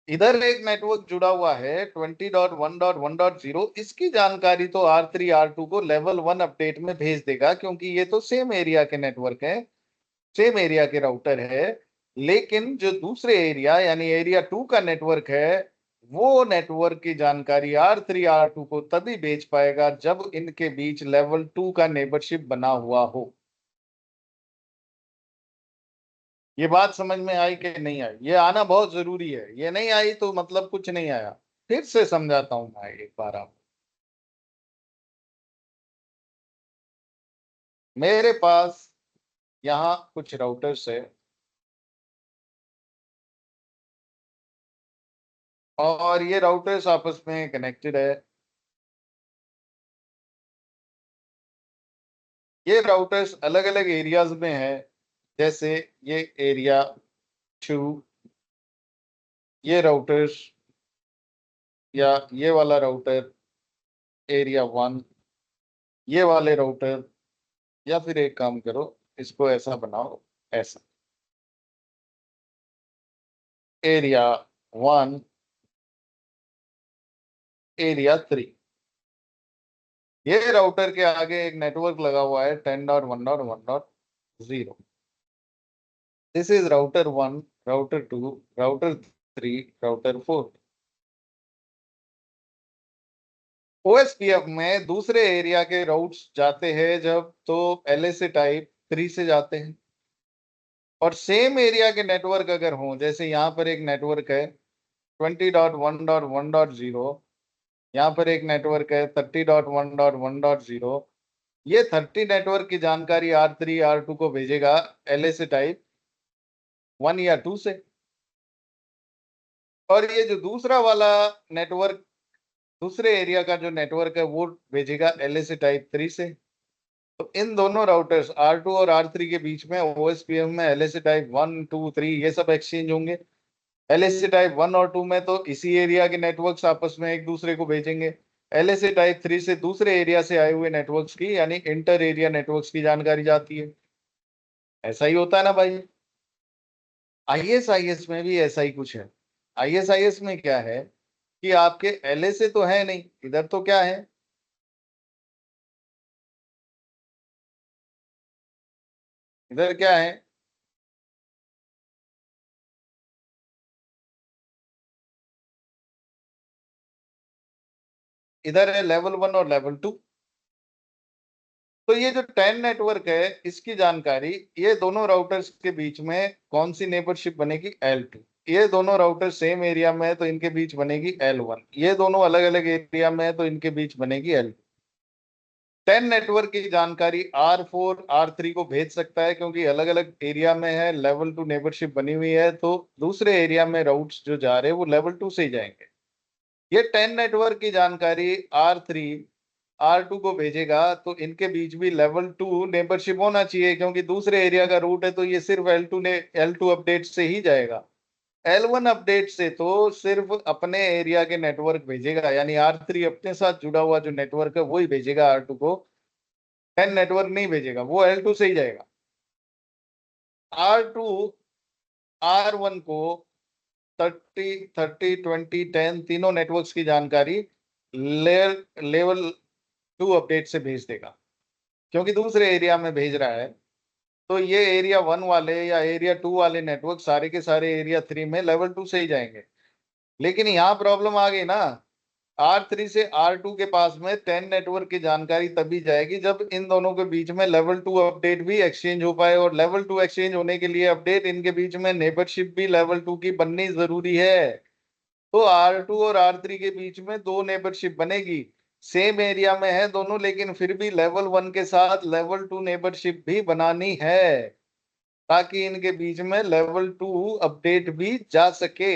इधर एक नेटवर्क जुड़ा हुआ है 20.1.1.0, इसकी जानकारी तो R3 R2 को लेवल 1 अपडेट में भेज देगा, क्योंकि ये तो सेम एरिया के नेटवर्क है, सेम एरिया के राउटर है। लेकिन जो दूसरे एरिया यानी एरिया 2 का नेटवर्क है, वो नेटवर्क की जानकारी R3 R2 को तभी भेज पाएगा जब इनके बीच लेवल 2 का नेबरशिप बना हुआ हो। ये बात समझ में आई कि नहीं आई? ये आना बहुत जरूरी है, ये नहीं आई तो मतलब कुछ नहीं आया। फिर से समझाता हूं मैं एक बार आप, मेरे पास यहाँ कुछ राउटर्स है, और ये राउटर्स आपस में कनेक्टेड है। ये राउटर्स अलग अलग एरियाज में है, जैसे ये एरिया 2, ये राउटर्स या ये वाला राउटर एरिया 1, ये वाले राउटर, या फिर एक काम करो इसको ऐसा बनाओ, ऐसा एरिया 1 एरिया 3। ये राउटर के आगे एक नेटवर्क लगा हुआ है 10.1.1.0। This is router 1, router 2, router 3, router 4। OSPF में दूसरे एरिया के राउट्स जाते हैं जब, तो एलएसए टाइप 3 से जाते हैं। और सेम एरिया के नेटवर्क अगर हों, जैसे यहाँ पर एक नेटवर्क है 20.1.1.0, यहाँ पर एक नेटवर्क है 30.1.1.0, ये 30 नेटवर्क की जानकारी R3 R2 को भेजेगा एलएसए टाइप 1 या 2 से। और ये जो दूसरा वाला नेटवर्क, दूसरे एरिया का जो नेटवर्क है, वो भेजेगा एलएसए टाइप 3 से। तो इन दोनों राउटर्स R2 और R3 के बीच में ओएसपीएफ में एलएसए टाइप 1 2 3 ये सब एक्सचेंज होंगे। एलएसए टाइप 1 और 2 में तो इसी एरिया के नेटवर्क्स आपस में एक दूसरे को भेजेंगे। एलएसए टाइप 3 से दूसरे एरिया से आए हुए नेटवर्क्स की यानी इंटर एरिया नेटवर्क्स की जानकारी जाती है। ऐसा ही होता है ना भाई? आईएसआईएस में भी ऐसा ही कुछ है। आईएसआईएस में क्या है कि आपके एलएसए तो है नहीं, इधर तो क्या है, इधर क्या है, इधर है लेवल 1 और लेवल 2। तो ये जो 10 नेटवर्क है, इसकी जानकारी ये दोनों राउटर्स के बीच में कौन सी नेबरशिप बनेगी? L2। ये दोनों राउटर सेम एरिया में है तो इनके बीच बनेगी L1, ये दोनों अलग अलग एरिया में है तो इनके बीच बनेगी L2। 10 नेटवर्क की जानकारी R4 R3 को भेज सकता है क्योंकि अलग अलग एरिया में है, लेवल 2 नेबरशिप बनी हुई है, तो दूसरे एरिया में राउट्स जो जा रहे हैं वो लेवल 2 से ही जाएंगे। ये 10 नेटवर्क की जानकारी R3 R2 को भेजेगा तो इनके बीच भी लेवल 2 नेबरशिप होना चाहिए क्योंकि दूसरे एरिया का रूट है, तो ये सिर्फ L2 अपडेट से ही जाएगा। L1 अपडेट से तो सिर्फ अपने एरिया के नेटवर्क भेजेगा, यानी R3 अपने साथ जुड़ा हुआ जो नेटवर्क है वही भेजेगा R2 को, 10 नेटवर्क नहीं भेजेगा, वो L2 से ही जाएगा। R2 R1 को 30 30 20 10 तीनों नेटवर्क्स की जानकारी लेवल 2 अपडेट से भेज देगा क्योंकि दूसरे एरिया में भेज रहा है। तो ये एरिया 1 वाले या एरिया 2 वाले नेटवर्क सारे के सारे एरिया 3 में लेवल 2 से ही जाएंगे। लेकिन यहाँ प्रॉब्लम आ गई ना, R3 से R2 के पास में 10 नेटवर्क की जानकारी तभी जाएगी जब इन दोनों के बीच में लेवल 2 अपडेट भी एक्सचेंज हो पाए, और लेवल 2 एक्सचेंज होने के लिए अपडेट इनके बीच में नेबरशिप भी लेवल 2 की बननी जरूरी है। तो R2 और R3 के बीच में दो नेबरशिप बनेगी, सेम एरिया में है दोनों लेकिन फिर भी लेवल 1 के साथ लेवल 2 नेबरशिप भी बनानी है ताकि इनके बीच में लेवल 2 अपडेट भी जा सके।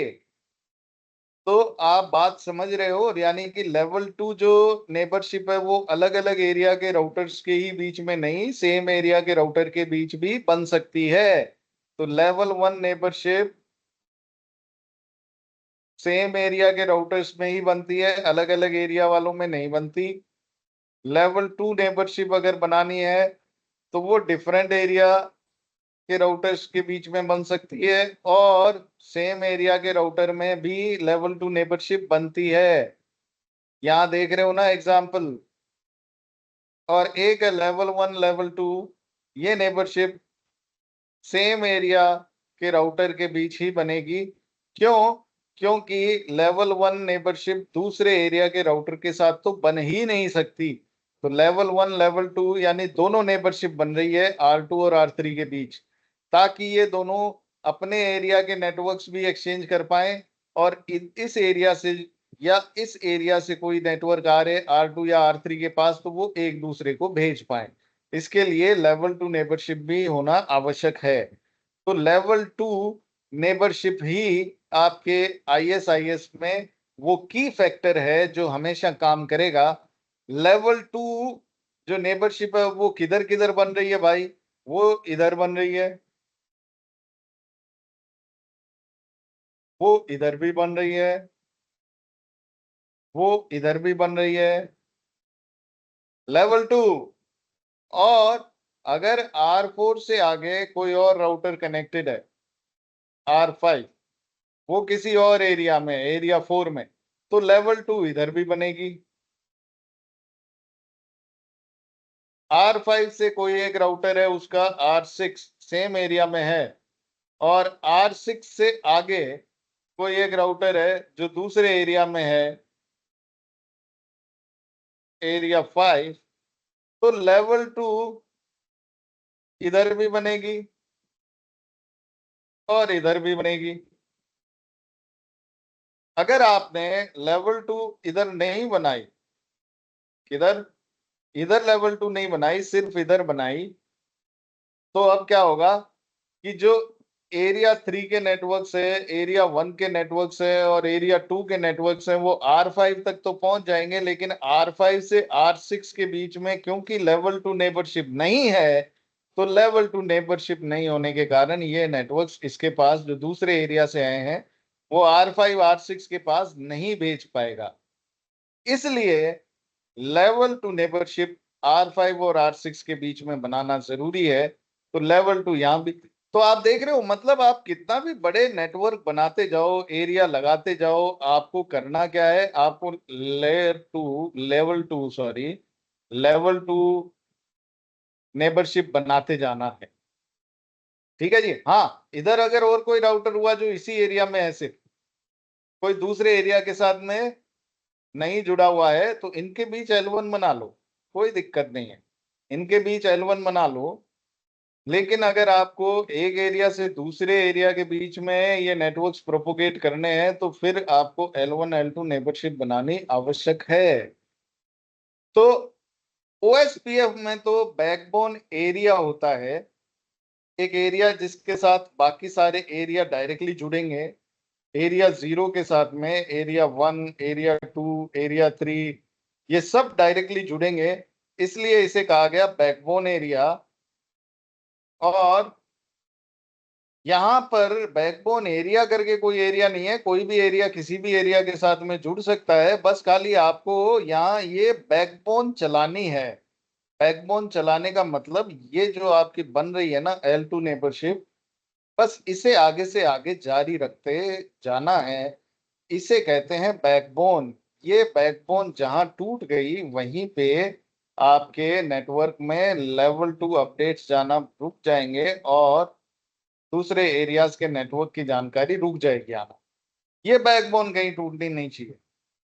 तो आप बात समझ रहे हो, यानी कि लेवल 2 जो नेबरशिप है वो अलग अलग एरिया के राउटर्स के ही बीच में नहीं, सेम एरिया के राउटर के बीच भी बन सकती है। तो लेवल 1 नेबरशिप सेम एरिया के राउटर्स में ही बनती है, अलग अलग एरिया वालों में नहीं बनती। लेवल 2 नेबरशिप अगर बनानी है तो वो डिफरेंट एरिया के राउटर्स के बीच में बन सकती है, और सेम एरिया के राउटर में भी लेवल 2 नेबरशिप बनती है। यहां देख रहे हो ना एग्जाम्पल। और एक है लेवल 1 लेवल 2, ये नेबरशिप सेम एरिया के राउटर के बीच ही बनेगी। क्यों? क्योंकि लेवल 1 नेबरशिप दूसरे एरिया के राउटर के साथ तो बन ही नहीं सकती। तो लेवल 1 लेवल 2 यानी दोनों नेबरशिप बन रही है R2 और R3 के बीच, ताकि ये दोनों अपने एरिया के नेटवर्क्स भी एक्सचेंज कर पाए, और इस एरिया से या इस एरिया से कोई नेटवर्क आ रहे R2 या R3 के पास तो वो एक दूसरे को भेज पाए। इसके लिए लेवल 2 नेबरशिप भी होना आवश्यक है। तो लेवल 2 नेबरशिप ही आपके ISIS में वो की फैक्टर है जो हमेशा काम करेगा। लेवल 2 जो नेबरशिप है वो किधर किधर बन रही है भाई? वो इधर बन रही है, वो इधर भी बन रही है, वो इधर भी बन रही है, लेवल 2। और अगर R4 से आगे कोई और राउटर कनेक्टेड है R5, वो किसी और एरिया में एरिया 4 में, तो लेवल 2 इधर भी बनेगी। R5 से कोई एक राउटर है उसका R6 सेम एरिया में है, और R6 से आगे कोई एक राउटर है जो दूसरे एरिया में है एरिया 5, तो लेवल 2 इधर भी बनेगी और इधर भी बनेगी। अगर आपने लेवल 2 इधर नहीं बनाई, किधर, इधर लेवल 2 नहीं बनाई, सिर्फ इधर बनाई, तो अब क्या होगा कि जो एरिया 3 के नेटवर्क है, एरिया 1 के नेटवर्क है और एरिया 2 के नेटवर्क है, वो R5 तक तो पहुंच जाएंगे, लेकिन R5 से R6 के बीच में क्योंकि लेवल 2 नेबरशिप नहीं है, तो लेवल 2 नेबरशिप नहीं होने के कारण ये नेटवर्क्स इसके पास जो दूसरे एरिया से आए हैं वो R5 R6 के पास नहीं भेज पाएगा। इसलिए लेवल 2 नेबरशिप R5 और R6 के बीच में बनाना जरूरी है। तो लेवल 2 यहां भी, तो आप देख रहे हो, मतलब आप कितना भी बड़े नेटवर्क बनाते जाओ, एरिया लगाते जाओ, आपको करना क्या है, आपको लेवल 2 नेबरशिप बनाते जाना है। ठीक है जी। हाँ, इधर अगर और कोई राउटर हुआ जो इसी एरिया में है, सिर्फ कोई दूसरे एरिया के साथ में नहीं जुड़ा हुआ है, तो इनके बीच L1 बना लो, कोई दिक्कत नहीं है, इनके बीच L1 बना लो। लेकिन अगर आपको एक एरिया से दूसरे एरिया के बीच में ये नेटवर्क्स प्रोपोगेट करने हैं तो फिर आपको L1 L2 नेबरशिप बनानी आवश्यक है। तो ओएसपीएफ में तो बैकबोन एरिया होता है, एक एरिया जिसके साथ बाकी सारे एरिया डायरेक्टली जुड़ेंगे। एरिया 0 के साथ में एरिया 1, एरिया 2, एरिया 3, ये सब डायरेक्टली जुड़ेंगे, इसलिए इसे कहा गया बैकबोन एरिया। और यहाँ पर बैकबोन एरिया करके कोई एरिया नहीं है, कोई भी एरिया किसी भी एरिया के साथ में जुड़ सकता है, बस खाली आपको यहाँ ये बैकबोन चलानी है। बैकबोन चलाने का मतलब ये जो आपकी बन रही है ना L2 नेबरशिप, बस इसे आगे से आगे जारी रखते जाना है, इसे कहते हैं बैकबोन। ये बैकबोन जहां टूट गई वहीं पे आपके नेटवर्क में लेवल 2 अपडेट्स जाना रुक जाएंगे और दूसरे एरियाज के नेटवर्क की जानकारी रुक जाएगी आना। ये बैकबोन कहीं टूटनी नहीं चाहिए।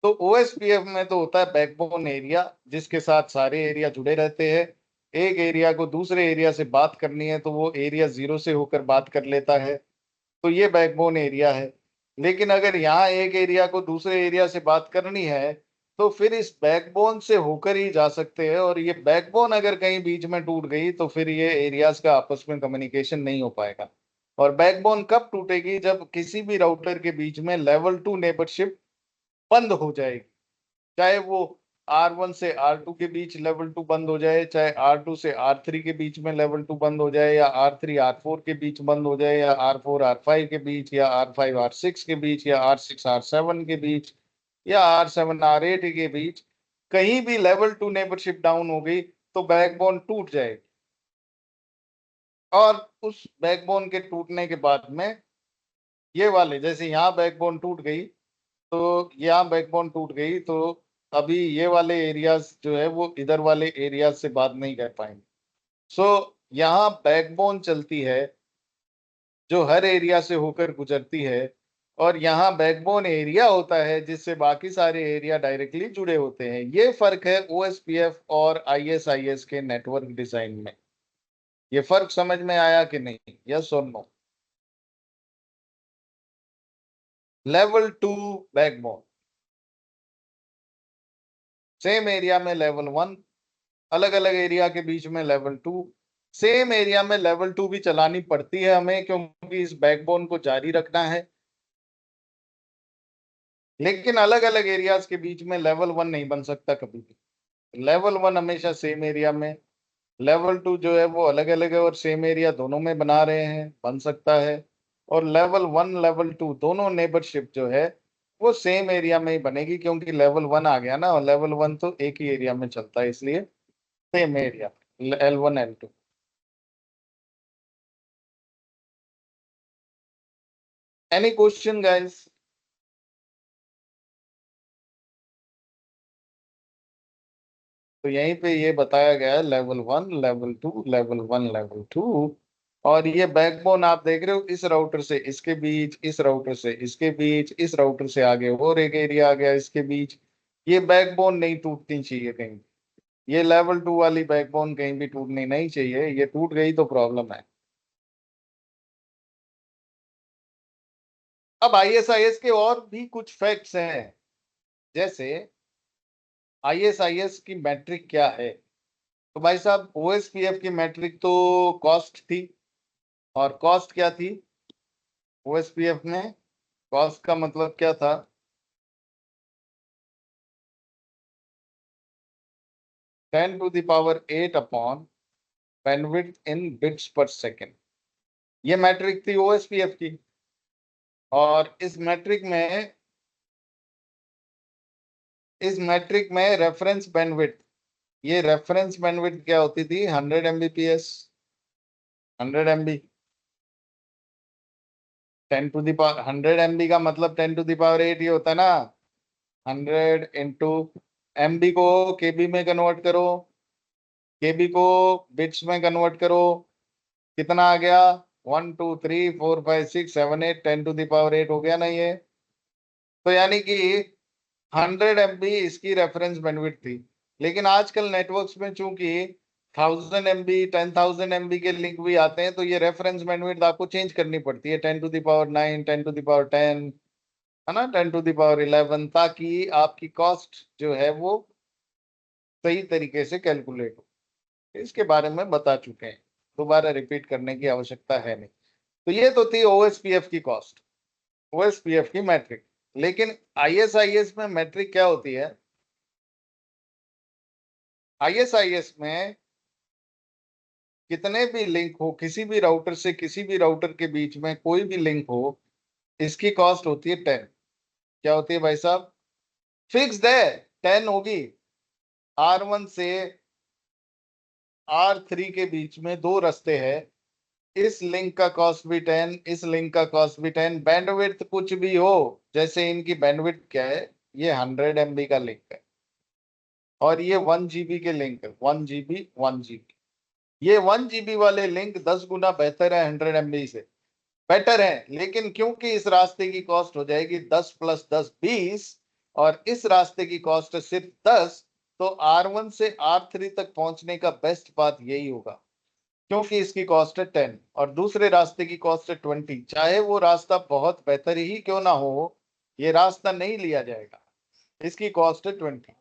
तो ओएसपीएफ में तो होता है बैकबोन एरिया, जिसके साथ सारे एरिया जुड़े रहते हैं। एक एरिया को दूसरे एरिया से बात करनी है तो वो एरिया 0 से होकर बात कर लेता है, तो ये बैकबोन एरिया है। लेकिन अगर यहाँ एक एरिया को दूसरे एरिया से बात करनी है तो फिर इस बैकबोन से होकर ही जा सकते हैं, और ये बैकबोन अगर कहीं बीच में टूट गई तो फिर ये एरियाज का आपस में कम्युनिकेशन नहीं हो पाएगा। और बैकबोन कब टूटेगी? जब किसी भी राउटर के बीच में लेवल 2 नेबरशिप बंद हो जाएगी, चाहे वो R1 से R2 के बीच लेवल 2 बंद हो जाए, चाहे R2 से R3 के बीच में लेवल 2 बंद हो जाए, या R3 R4 के बीच बंद हो जाए, या R4 R5 के बीच, या R5 R6 के बीच, या R6 R7 के बीच, या R7 R8 के बीच। कहीं भी लेवल 2 नेबरशिप डाउन हो गई तो बैकबोन टूट जाएगी। और उस बैकबोन के टूटने के बाद में ये वाले, जैसे यहाँ बैकबोन टूट गई तो यहाँ बैकबोन टूट गई तो अभी ये वाले एरियाज जो है वो इधर वाले एरियाज से बात नहीं कर पाएंगे। सो यहाँ बैकबोन चलती है जो हर एरिया से होकर गुजरती है, और यहाँ बैकबोन एरिया होता है जिससे बाकी सारे एरिया डायरेक्टली जुड़े होते हैं। ये फर्क है ओएसपीएफ और आईएसआईएस के नेटवर्क डिजाइन में। ये फर्क समझ में आया कि नहीं? यस और no? Level 2 backbone, same area में लेवल 1, अलग अलग एरिया के बीच में लेवल 2। सेम एरिया में लेवल 2 भी चलानी पड़ती है हमें, क्योंकि इस बैकबोन को जारी रखना है। लेकिन अलग अलग एरियाज के बीच में लेवल 1 नहीं बन सकता कभी भी। लेवल 1 हमेशा सेम एरिया में, लेवल 2 जो है वो अलग अलग है और सेम एरिया दोनों में बना रहे हैं, बन सकता है। और लेवल 1 लेवल 2 दोनों नेबरशिप जो है वो सेम एरिया में ही बनेगी, क्योंकि लेवल 1 आ गया ना, और लेवल 1 तो एक ही एरिया में चलता है, इसलिए same area L1 L2। Any question guys? तो यहीं पे ये बताया गया है लेवल 1 लेवल 2 लेवल 1 लेवल 2। और ये बैकबोन आप देख रहे हो, इस राउटर से इसके बीच, इस राउटर से इसके बीच, इस राउटर से आगे और एक एरिया आ गया इसके बीच। ये बैकबोन नहीं टूटनी चाहिए कहीं। ये लेवल 2 वाली बैकबोन कहीं भी टूटनी नहीं चाहिए, ये टूट गई तो प्रॉब्लम है। अब आईएसआईएस के और भी कुछ फैक्ट्स हैं, जैसे आईएसआईएस की मैट्रिक क्या है। तो भाई साहब, ओएसपीएफ की मैट्रिक तो कॉस्ट थी। और कॉस्ट क्या थी ओएसपीएफ में? कॉस्ट का मतलब क्या था? 10⁸ अपॉन बैंडविड्थ इन बिट्स पर सेकेंड। ये मैट्रिक थी ओएसपीएफ की। और इस मैट्रिक में रेफरेंस बैंडविड्थ, ये रेफरेंस बैंडविड्थ क्या होती थी? 100 एमबीपीएस। 100 एमबी, 100 एमबी का मतलब 10⁸ ये होता है ना। 100 इंटू एमबी को केबी में कन्वर्ट करो, केबी को बिट्स में कन्वर्ट करो, कितना आ गया? 1 2 3 4 5 6 7 8 10⁸ हो गया ना ये। तो यानी कि 100 एमबी इसकी रेफरेंस बैंडविड्थ थी। लेकिन आजकल नेटवर्क्स में चूंकि 1000 MB 10,000 MB के लिंक भी आते हैं, तो ये रेफरेंस बैंडविड्थ आपको चेंज करनी पड़ती है 10⁻⁹ 10⁻10, है ना, 10⁻11, ताकि आपकी कॉस्ट जो है वो सही तरीके से कैलकुलेट हो। इसके बारे में बता चुके हैं, दोबारा रिपीट करने की आवश्यकता है नहीं। तो ये तो थी ओएसपीएफ की कॉस्ट, ओएसपीएफ की मैट्रिक। लेकिन आईएसआईएस में मैट्रिक क्या होती है? आईएसआईएस में कितने भी लिंक हो, किसी भी राउटर से किसी भी राउटर के बीच में कोई भी लिंक हो, इसकी कॉस्ट होती है 10। क्या होती है भाई साहब? फिक्स्ड है, 10 होगी। R1 से R3 के बीच में दो रास्ते हैं, इस लिंक का कॉस्ट भी 10, इस लिंक का कॉस्ट भी 10। बैंडविड्थ कुछ भी हो, जैसे इनकी बैंडविड्थ क्या है, ये 100 MB का लिंक है और ये 1 GB के लिंक है, 1 GB 1 GB। ये 1 GB वाले लिंक 10 गुना बेहतर है 100 MB से, बेटर है। लेकिन क्योंकि इस रास्ते की कॉस्ट हो जाएगी 10 + 10 20, और इस रास्ते की कॉस्ट है सिर्फ 10, तो R1 से R3 तक पहुंचने का बेस्ट पाथ यही होगा, क्योंकि इसकी कॉस्ट है 10 और दूसरे रास्ते की कॉस्ट है 20। चाहे वो रास्ता बहुत बेहतर ही क्यों ना हो, ये रास्ता नहीं लिया जाएगा, इसकी कॉस्ट है 20,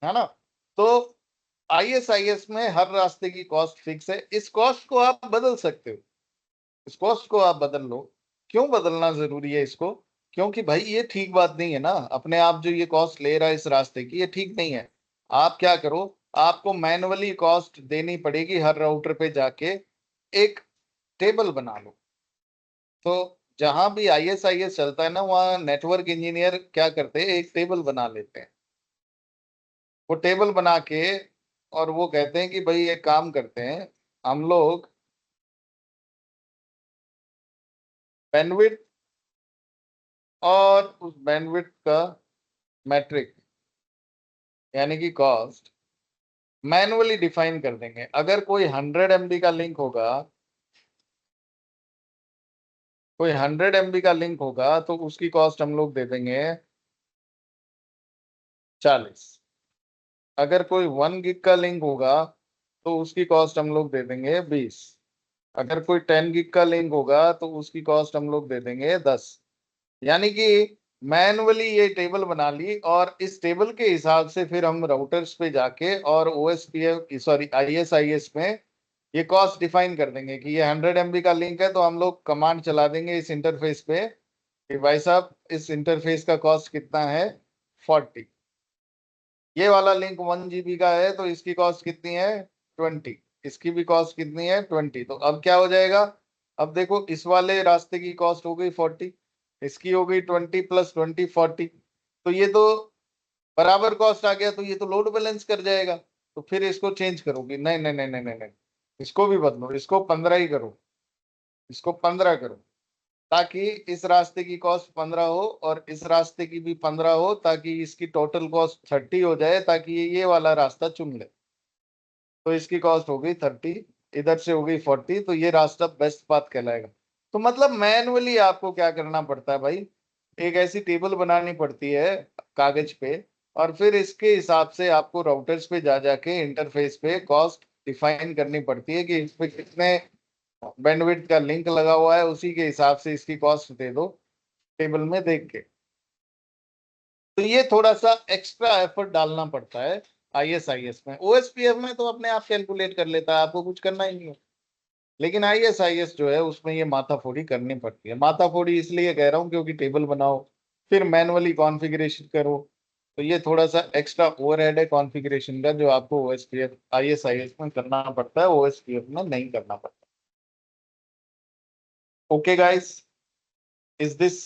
है ना। तो आईएसआईएस में हर रास्ते की कॉस्ट फिक्स है। इस कॉस्ट को आप बदल सकते हो, इस कॉस्ट को आप बदल लो। क्यों बदलना जरूरी है इसको? क्योंकि भाई ये ठीक बात नहीं है ना, अपने आप जो ये कॉस्ट ले रहा है इस रास्ते की, ये ठीक नहीं है। आप क्या करो, आपको मैनुअली कॉस्ट देनी पड़ेगी हर राउटर पे जाके, एक टेबल बना लो। तो जहां भी आईएसआईएस चलता है ना, वहाँ नेटवर्क इंजीनियर क्या करते हैं, एक टेबल बना लेते हैं। वो टेबल बना के और वो कहते हैं कि भाई एक काम करते हैं हम लोग, बैंडविड्थ और उस बैंडविड्थ का मैट्रिक यानी कि कॉस्ट मैनुअली डिफाइन कर देंगे। अगर कोई 100 MB का लिंक होगा, कोई 100 MB का लिंक होगा, तो उसकी कॉस्ट हम लोग दे देंगे 40। अगर कोई 1 GB का लिंक होगा, तो उसकी कॉस्ट हम लोग दे देंगे 20। अगर कोई 10 GB का लिंक होगा, तो उसकी कॉस्ट हम लोग दे देंगे 10। यानी कि मैनुअली ये टेबल बना ली, और इस टेबल के हिसाब से फिर हम राउटर्स पे जाके और ओएसपीएफ सॉरी आईएसआईएस में ये कॉस्ट डिफाइन कर देंगे कि ये 100 MB का लिंक है, तो हम लोग कमांड चला देंगे इस इंटरफेस पे कि भाई साहब इस इंटरफेस का कॉस्ट कितना है, 40। ये वाला लिंक 1 GB का है, तो इसकी कॉस्ट कितनी है, 20। इसकी भी कॉस्ट कितनी है, 20। तो अब क्या हो जाएगा, अब देखो इस वाले रास्ते की कॉस्ट हो गई 40, इसकी हो गई 20 + 20 40। तो ये तो बराबर कॉस्ट आ गया, तो ये तो लोड बैलेंस कर जाएगा। तो फिर इसको चेंज करोगी, नहीं नहीं नहीं नहीं नहीं नहीं, इसको भी बदलो, इसको 15 ही करो, इसको 15 करो, ताकि इस रास्ते की कॉस्ट 15 हो और इस रास्ते की भी 15 हो, ताकि इसकी टोटल कॉस्ट 30 हो जाए, ताकि ये वाला रास्ता चुन ले। तो इसकी कॉस्ट हो गई 30, इधर से हो गई 40, तो ये रास्ता बेस्ट पाथ कहलाएगा। तो मतलब मैनुअली आपको क्या करना पड़ता है भाई, एक ऐसी टेबल बनानी पड़ती है कागज पे, और फिर इसके हिसाब से आपको राउटर्स पे जा जाके इंटरफेस पे कॉस्ट डिफाइन करनी पड़ती है कि इस पे कितने बैंडविड्थ का लिंक लगा हुआ है, उसी के हिसाब से इसकी कॉस्ट दे दो टेबल में देख के। तो ये थोड़ा सा एक्स्ट्रा एफर्ट डालना पड़ता है आईएसआईएस में। ओएसपीएफ में तो अपने आप कैलकुलेट कर लेता है, आपको कुछ करना ही नहीं है। लेकिन आईएसआईएस जो है उसमें ये माथाफोड़ी करनी पड़ती है। माथाफोड़ी इसलिए कह रहा हूँ क्योंकि टेबल बनाओ, फिर मैनुअली कॉन्फ़िगरेशन करो, तो ये थोड़ा सा एक्स्ट्रा ओवरहेड है कॉन्फ़िगरेशन का, जो आपको ओएसपीएफ आईएसआईएस में करना पड़ता है, ओएसपीएफ में नहीं करना पड़ता। Okay guys, is this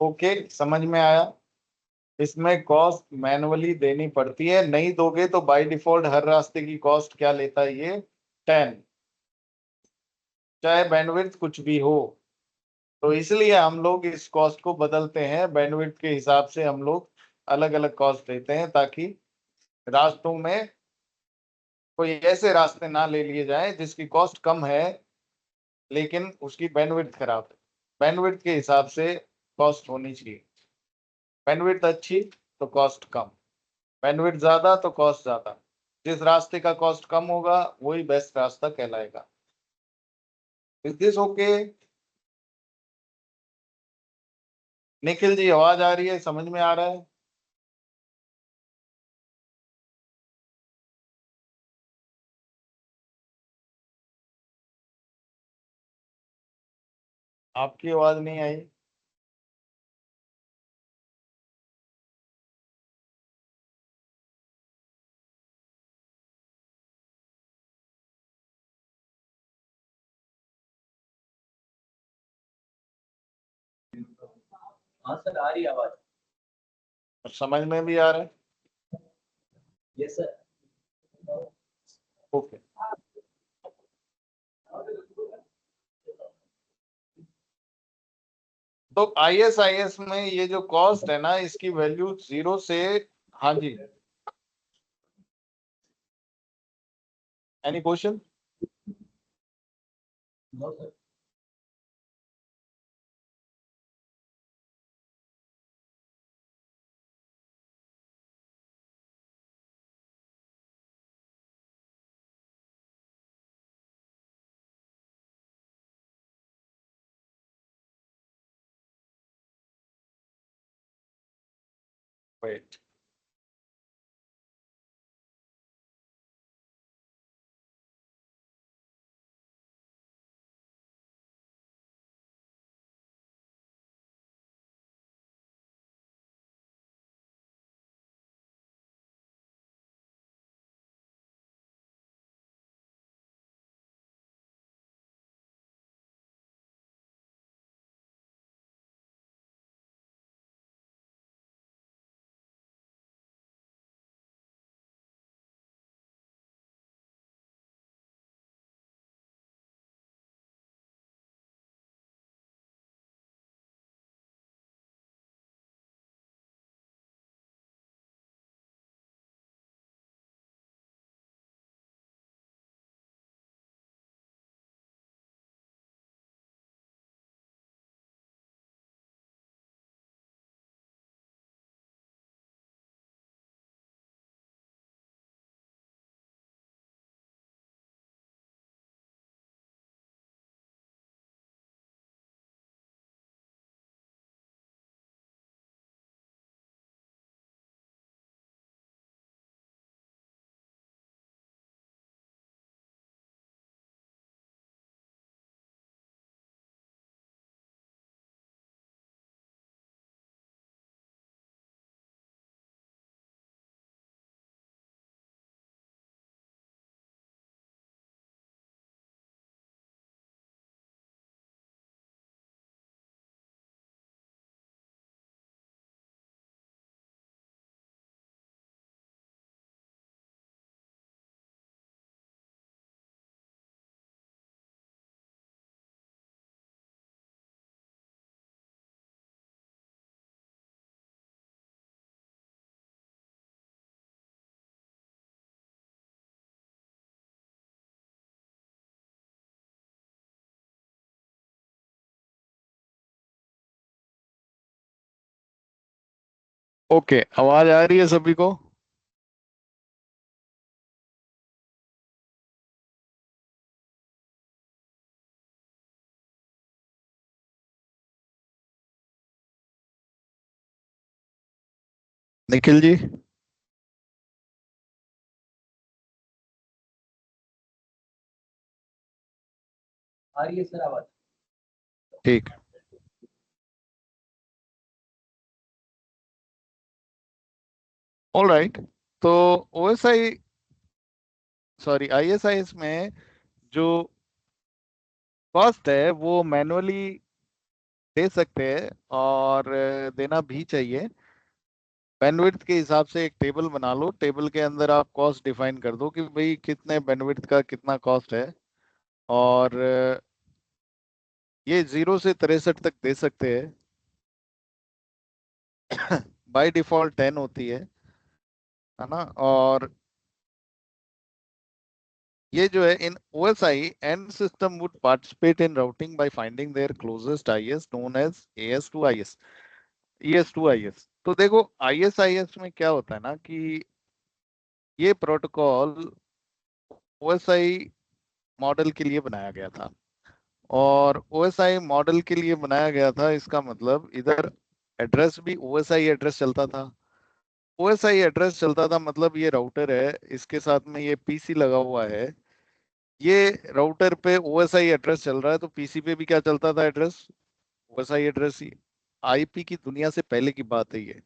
okay, समझ में आया? इसमें कॉस्ट मैनुअली देनी पड़ती है, नहीं दोगे तो बाय डिफॉल्ट हर रास्ते की कॉस्ट क्या लेता है ये, 10, चाहे बैंडविड्थ कुछ भी हो। तो इसलिए हम लोग इस कॉस्ट को बदलते हैं, बैंडविड्थ के हिसाब से हम लोग अलग अलग कॉस्ट देते हैं, ताकि रास्तों में कोई ऐसे रास्ते ना ले लिए जाएं जिसकी कॉस्ट कम है लेकिन उसकी बैंडविड्थ खराब है। बैंडविड्थ के हिसाब से कॉस्ट होनी चाहिए, बैंडविड्थ अच्छी तो कॉस्ट कम, बैंडविड्थ ज्यादा तो कॉस्ट ज्यादा। जिस रास्ते का कॉस्ट कम होगा वही बेस्ट रास्ता कहलाएगा। Is this okay? Nikhil ji आवाज आ रही है, समझ में आ रहा है? आपकी आवाज नहीं आई। हाँ सर, आ रही है आवाज। समझ में भी आ रहा है? Yes sir. ओके। तो ISIS में ये जो कॉस्ट है ना, इसकी वैल्यू 0 से, हाँ जी, any question? No sir. Wait, okay, आवाज आ रही है सभी को? निखिल जी? आ रही है सर आवाज। ठीक। All right. तो OSI, सॉरी, ISIS में जो कॉस्ट है वो मैनुअली दे सकते हैं और देना भी चाहिए। बैंडविड्थ के हिसाब से एक टेबल बना लो, टेबल के अंदर आप कॉस्ट डिफाइन कर दो कि भाई कितने बैंडविड्थ का कितना कॉस्ट है। और ये 0 से 63 तक दे सकते हैं। बाय डिफॉल्ट 10 होती है ना? और ये जो है, in OSI end system would participate in routing by finding their closest IS known as AS to IS, ES to IS। तो देखो ISIS में क्या होता है ना कि ये प्रोटोकॉल ओएसआई मॉडल के लिए बनाया गया था, और ओएसआई मॉडल के लिए बनाया गया था, इसका मतलब इधर एड्रेस भी ओएसआई एड्रेस चलता था। ओएसआई एड्रेस चलता था मतलब ये राउटर है, इसके साथ में ये पीसी लगा हुआ है, ये राउटर पे ओएसआई एड्रेस चल रहा है, तो पीसी पे भी क्या चलता था एड्रेस, ओएसआई एड्रेस ही। आईपी की दुनिया से पहले की बात है ये।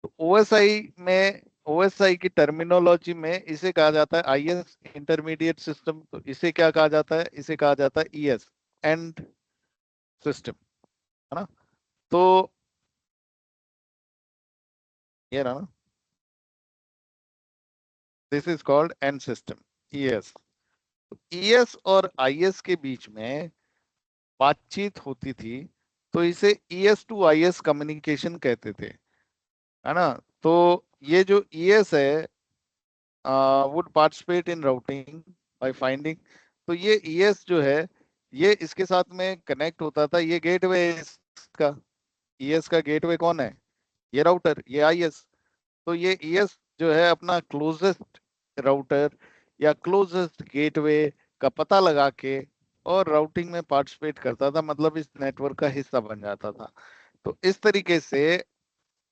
तो ओएसआई में, ओएसआई की टर्मिनोलॉजी में इसे कहा जाता है आईएस इंटरमीडिएट सिस्टम, तो इसे क्या कहा जाता है, इसे कहा जाता है ईएस एंड सिस्टम, है ना। तो ये रहा ना, this is called end system, ES. ES और आईएस के बीच में बातचीत होती थी, तो इसे ईएस टू आईएस कम्युनिकेशन कहते थे, है ना। तो ये जो ईएस है, would participate in routing by finding, तो ये ईएस जो है, ये इसके साथ में कनेक्ट होता था, ये गेटवे इसका, ईएस का गेटवे कौन है, ये राउटर, ये आईएस। तो ये ईएस जो है अपना क्लोजेस्ट राउटर या क्लोजेस्ट गेटवे का पता लगा के और राउटिंग में पार्टिसिपेट करता था, मतलब इस नेटवर्क का हिस्सा बन जाता था। तो इस तरीके से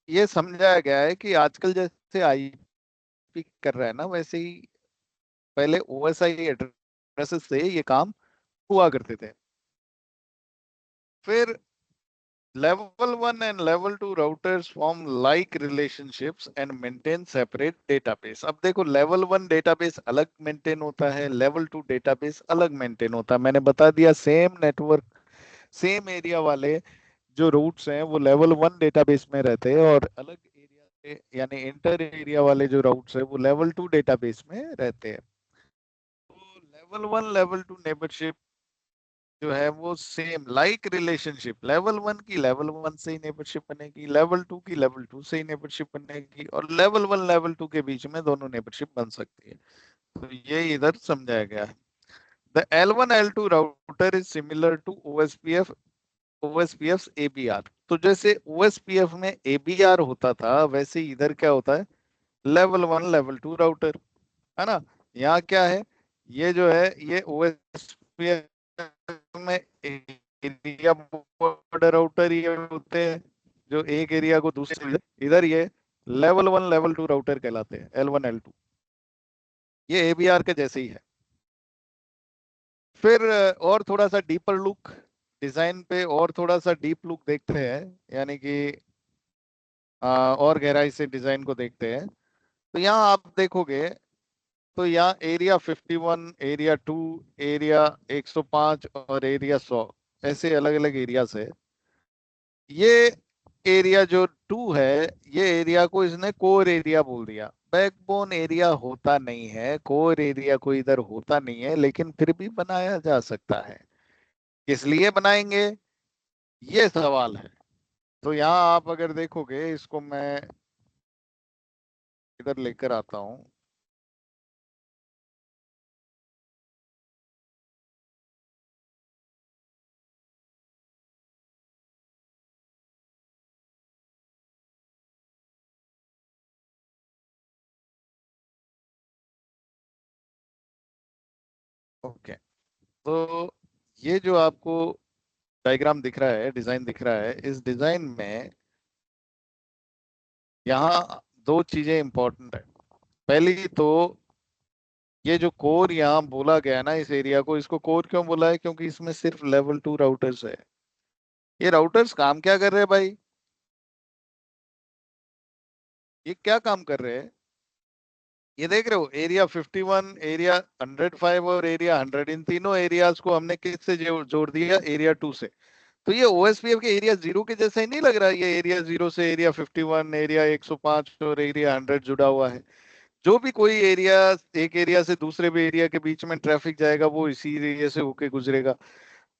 ये समझाया गया है कि आजकल जैसे आईपी कर रहा है ना, वैसे ही पहले ओएसआई एड्रेसेस से ये काम हुआ करते थे। फिर level 1 and level 2 routers form like relationships and maintain separate database। अब देखो, level 1 database अलग मेंटेन होता है, level 2 database अलग मेंटेन होता है। मैंने बता दिया, सेम नेटवर्क सेम एरिया वाले जो रूट्स हैं वो लेवल 1 डेटाबेस में रहते हैं, और अलग एरिया से यानी इंटर एरिया वाले जो रूट्स हैं वो लेवल 2 डेटाबेस में रहते हैं। तो लेवल 1 लेवल 2 नेबरशिप जो है वो सेम लाइक रिलेशनशिप, लेवल 1 की लेवल 1 से ही नेबरशिप बनेगी, लेवल 2 की लेवल 2 से ही नेबरशिप बनेगी, और लेवल 1 लेवल 2 के बीच में दोनों नेबरशिप बन सकती है। तो ये इधर समझाया गया है। The L1 L2 router is similar to OSPF ABR। तो जैसे OSPF में ABR होता था, वैसे इधर क्या होता है, लेवल 1 लेवल 2 राउटर, है ना। यहाँ क्या है, ये जो है ये OSPF में एरिया बॉर्डर राउटर ये होते हैं जो एक एरिया को दूसरे, इधर ये लेवल 1 लेवल 2 राउटर कहलाते हैं, L1 L2। ये ABR के जैसे ही है। फिर और थोड़ा सा डीपर लुक डिजाइन पे, और थोड़ा सा डीप लुक देखते हैं, यानी कि और गहराई से डिजाइन को देखते हैं। तो यहाँ आप देखोगे, तो यहाँ एरिया 51, एरिया 2, एरिया 105 और एरिया 100, ऐसे अलग अलग एरियाज है। ये एरिया जो 2 है, ये एरिया को इसने कोर एरिया बोल दिया। बैकबोन एरिया होता नहीं है, कोर एरिया को इधर होता नहीं है, लेकिन फिर भी बनाया जा सकता है। किस लिए बनाएंगे, ये सवाल है। तो यहाँ आप अगर देखोगे, इसको मैं इधर लेकर आता हूँ। ओके, तो ये जो आपको डायग्राम दिख रहा है, डिजाइन दिख रहा है, इस डिजाइन में यहाँ दो चीजें इंपॉर्टेंट है। पहली तो ये जो कोर यहाँ बोला गया ना, इस एरिया को, इसको कोर क्यों बोला है, क्योंकि इसमें सिर्फ लेवल 2 राउटर्स है। ये राउटर्स काम क्या कर रहे हैं भाई, ये क्या काम कर रहे हैं, ये देख रहे हो, एरिया 51, एरिया 105 और एरिया 100, इन तीनों एरियाज को हमने किससे जोड़ दिया, एरिया 2 से। तो ये ओएसपीएफ के एरिया 0 के जैसा ही नहीं लग रहा है, ये एरिया 0 से एरिया 51, एरिया 105 और एरिया 100 जुड़ा हुआ है। जो भी कोई एरिया, एक एरिया से दूसरे भी एरिया के बीच में ट्रैफिक जाएगा, वो इसी एरिया से होके गुजरेगा।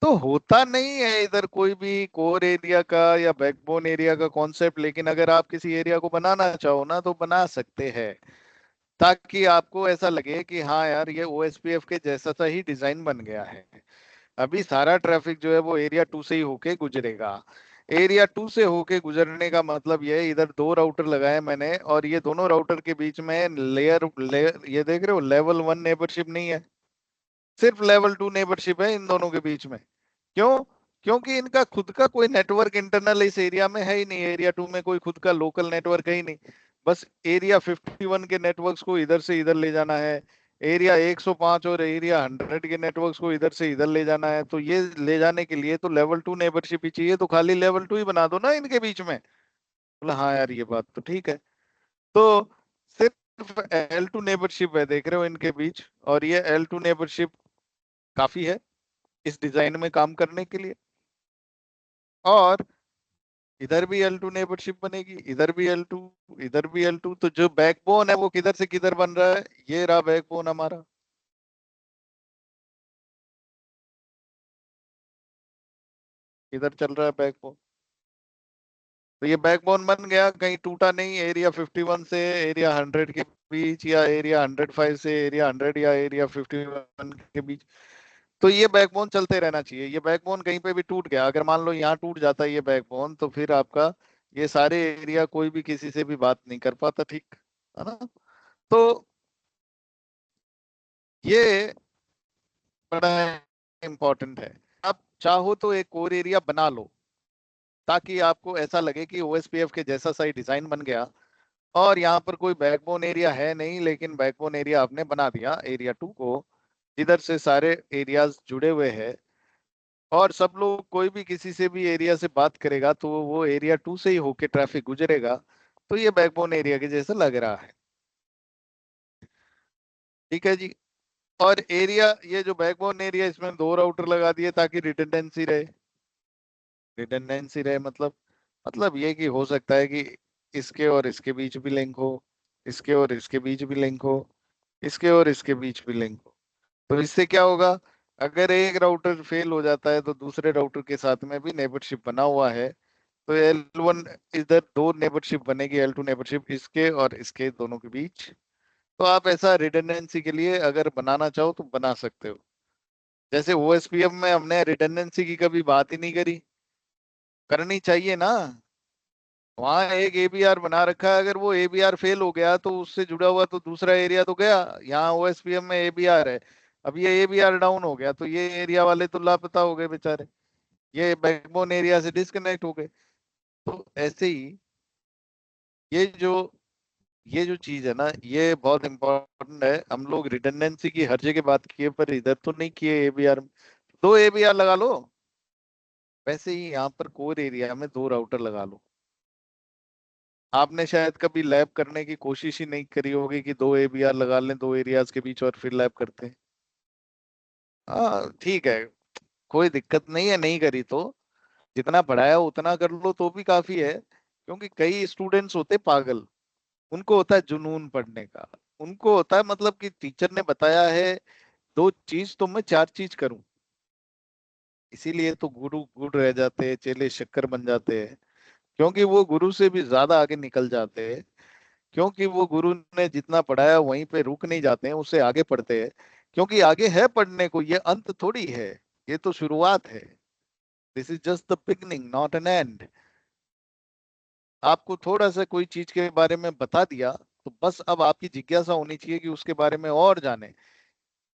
तो होता नहीं है इधर कोई भी कोर एरिया का या बैकबोन एरिया का कॉन्सेप्ट, लेकिन अगर आप किसी एरिया को बनाना चाहो ना, तो बना सकते हैं, ताकि आपको ऐसा लगे कि हाँ यार, ये ओएसपीएफ के जैसा सा ही डिजाइन बन गया है। अभी सारा ट्रैफिक जो है वो एरिया 2 से ही होके गुजरेगा। एरिया 2 से होके गुजरने का मतलब ये है, इधर 2 राउटर लगाए मैंने और ये दोनों राउटर के बीच में लेयर ये देख रहे हो, लेवल 1 नेबरशिप नहीं है, सिर्फ लेवल 2 नेबरशिप है इन दोनों के बीच में। क्यों? क्योंकि इनका खुद का कोई नेटवर्क इंटरनल इस एरिया में है ही नहीं, एरिया 2 में कोई खुद का लोकल नेटवर्क है ही नहीं। बस एरिया 51 के नेटवर्क्स को इधर से इधर ले जाना है, एरिया 105 और एरिया 100 के नेटवर्क्स को इधर से इधर ले जाना है। तो ये ले जाने के लिए तो लेवल 2 नेबरशिप ही चाहिए, तो खाली लेवल 2 ही बना दो ना इनके बीच में। बोला हाँ यार ये बात तो ठीक है। तो सिर्फ L2 नेबरशिप है देख रहे हो इनके बीच, और ये L2 नेबरशिप काफी है इस डिजाइन में काम करने के लिए। और इधर भी L2 नेबरशिप बनेगी, इधर भी L2, इधर भी L2। तो जो बैकबोन है वो किधर से किधर बन रहा है, ये रहा बैकबोन हमारा। इधर चल रहा है बैकबोन। तो ये बैकबोन बन गया, कहीं टूटा नहीं, एरिया 51 से एरिया 100 के बीच, या एरिया 105 से एरिया 100, या एरिया 51 के बीच। तो ये बैकबोन चलते रहना चाहिए। ये बैकबोन कहीं पे भी टूट गया, अगर मान लो यहाँ टूट जाता है ये बैकबोन, तो फिर आपका ये सारे एरिया कोई भी किसी से भी बात नहीं कर पाता, ठीक है ना। तो ये बड़ा इम्पोर्टेंट है। आप चाहो तो एक कोर एरिया बना लो, ताकि आपको ऐसा लगे कि ओएसपीएफ के जैसा सा ही डिजाइन बन गया, और यहाँ पर कोई बैकबोन एरिया है नहीं, लेकिन बैकबोन एरिया आपने बना दिया एरिया 2 को, जिधर से सारे एरियाज जुड़े हुए हैं। और सब लोग कोई भी किसी से भी एरिया से बात करेगा तो वो एरिया 2 से ही होके ट्रैफिक गुजरेगा। तो ये बैकबोन एरिया के जैसा लग रहा है, ठीक है जी। और एरिया, ये जो बैकबोन एरिया, इसमें 2 राउटर लगा दिए ताकि रिडंडेंसी रहे। रिडंडेंसी रहे मतलब ये कि हो सकता है कि इसके और इसके बीच भी लिंक हो, इसके और इसके बीच भी लिंक हो, इसके और इसके बीच भी लिंक हो। तो इससे क्या होगा, अगर एक राउटर फेल हो जाता है तो दूसरे राउटर के साथ में भी नेबरशिप बना हुआ है, तो L1 इधर 2 नेबरशिप बनेगी, L2 नेबरशिप इसके और इसके दोनों के बीच। तो आप ऐसा रिडंडेंसी के लिए अगर बनाना चाहो तो बना सकते हो। जैसे ओएसपीएफ में हमने रिडंडेंसी की कभी बात ही नहीं करी, करनी चाहिए ना। वहां एक एबीआर बना रखा है, अगर वो एबीआर फेल हो गया तो उससे जुड़ा हुआ तो दूसरा एरिया तो गया। यहाँ ओएसपीएफ में एबीआर है, अब ये एबीआर डाउन हो गया तो ये एरिया वाले तो लापता हो गए बेचारे, ये बैकबोन एरिया से डिस्कनेक्ट हो गए। तो ऐसे ही ये जो ये जो चीज है ना, ये बहुत इंपॉर्टेंट है। हम लोग रिडंडेंसी की हर जगह बात किए, पर इधर तो नहीं किए एबीआर में। 2 एबीआर लगा लो, वैसे ही यहाँ पर कोर एरिया में 2 राउटर लगा लो। आपने शायद कभी लैब करने की कोशिश ही नहीं करी होगी कि 2 एबीआर लगा लें 2 एरियाज के बीच और फिर लैब करते हैं। हाँ ठीक है, कोई दिक्कत नहीं है, नहीं करी तो जितना पढ़ाया उतना कर लो तो भी काफी है। क्योंकि कई स्टूडेंट्स होते पागल, उनको होता है जुनून पढ़ने का। उनको होता है मतलब कि टीचर ने बताया है 2 चीज तो मैं 4 चीज करूं। इसीलिए तो गुरु गुड़ रह जाते हैं, चेले शक्कर बन जाते हैं। क्योंकि वो गुरु से भी ज्यादा आगे निकल जाते हैं। क्योंकि वो गुरु ने जितना पढ़ाया वहीं पे रुक नहीं जाते हैं, उससे आगे पढ़ते हैं। क्योंकि आगे है पढ़ने को, ये अंत थोड़ी है, ये तो शुरुआत है। This is just the beginning, not an and. आपको थोड़ा सा कोई चीज के बारे में बता दिया, तो बस अब आपकी जिज्ञासा होनी चाहिए कि उसके बारे में और जाने।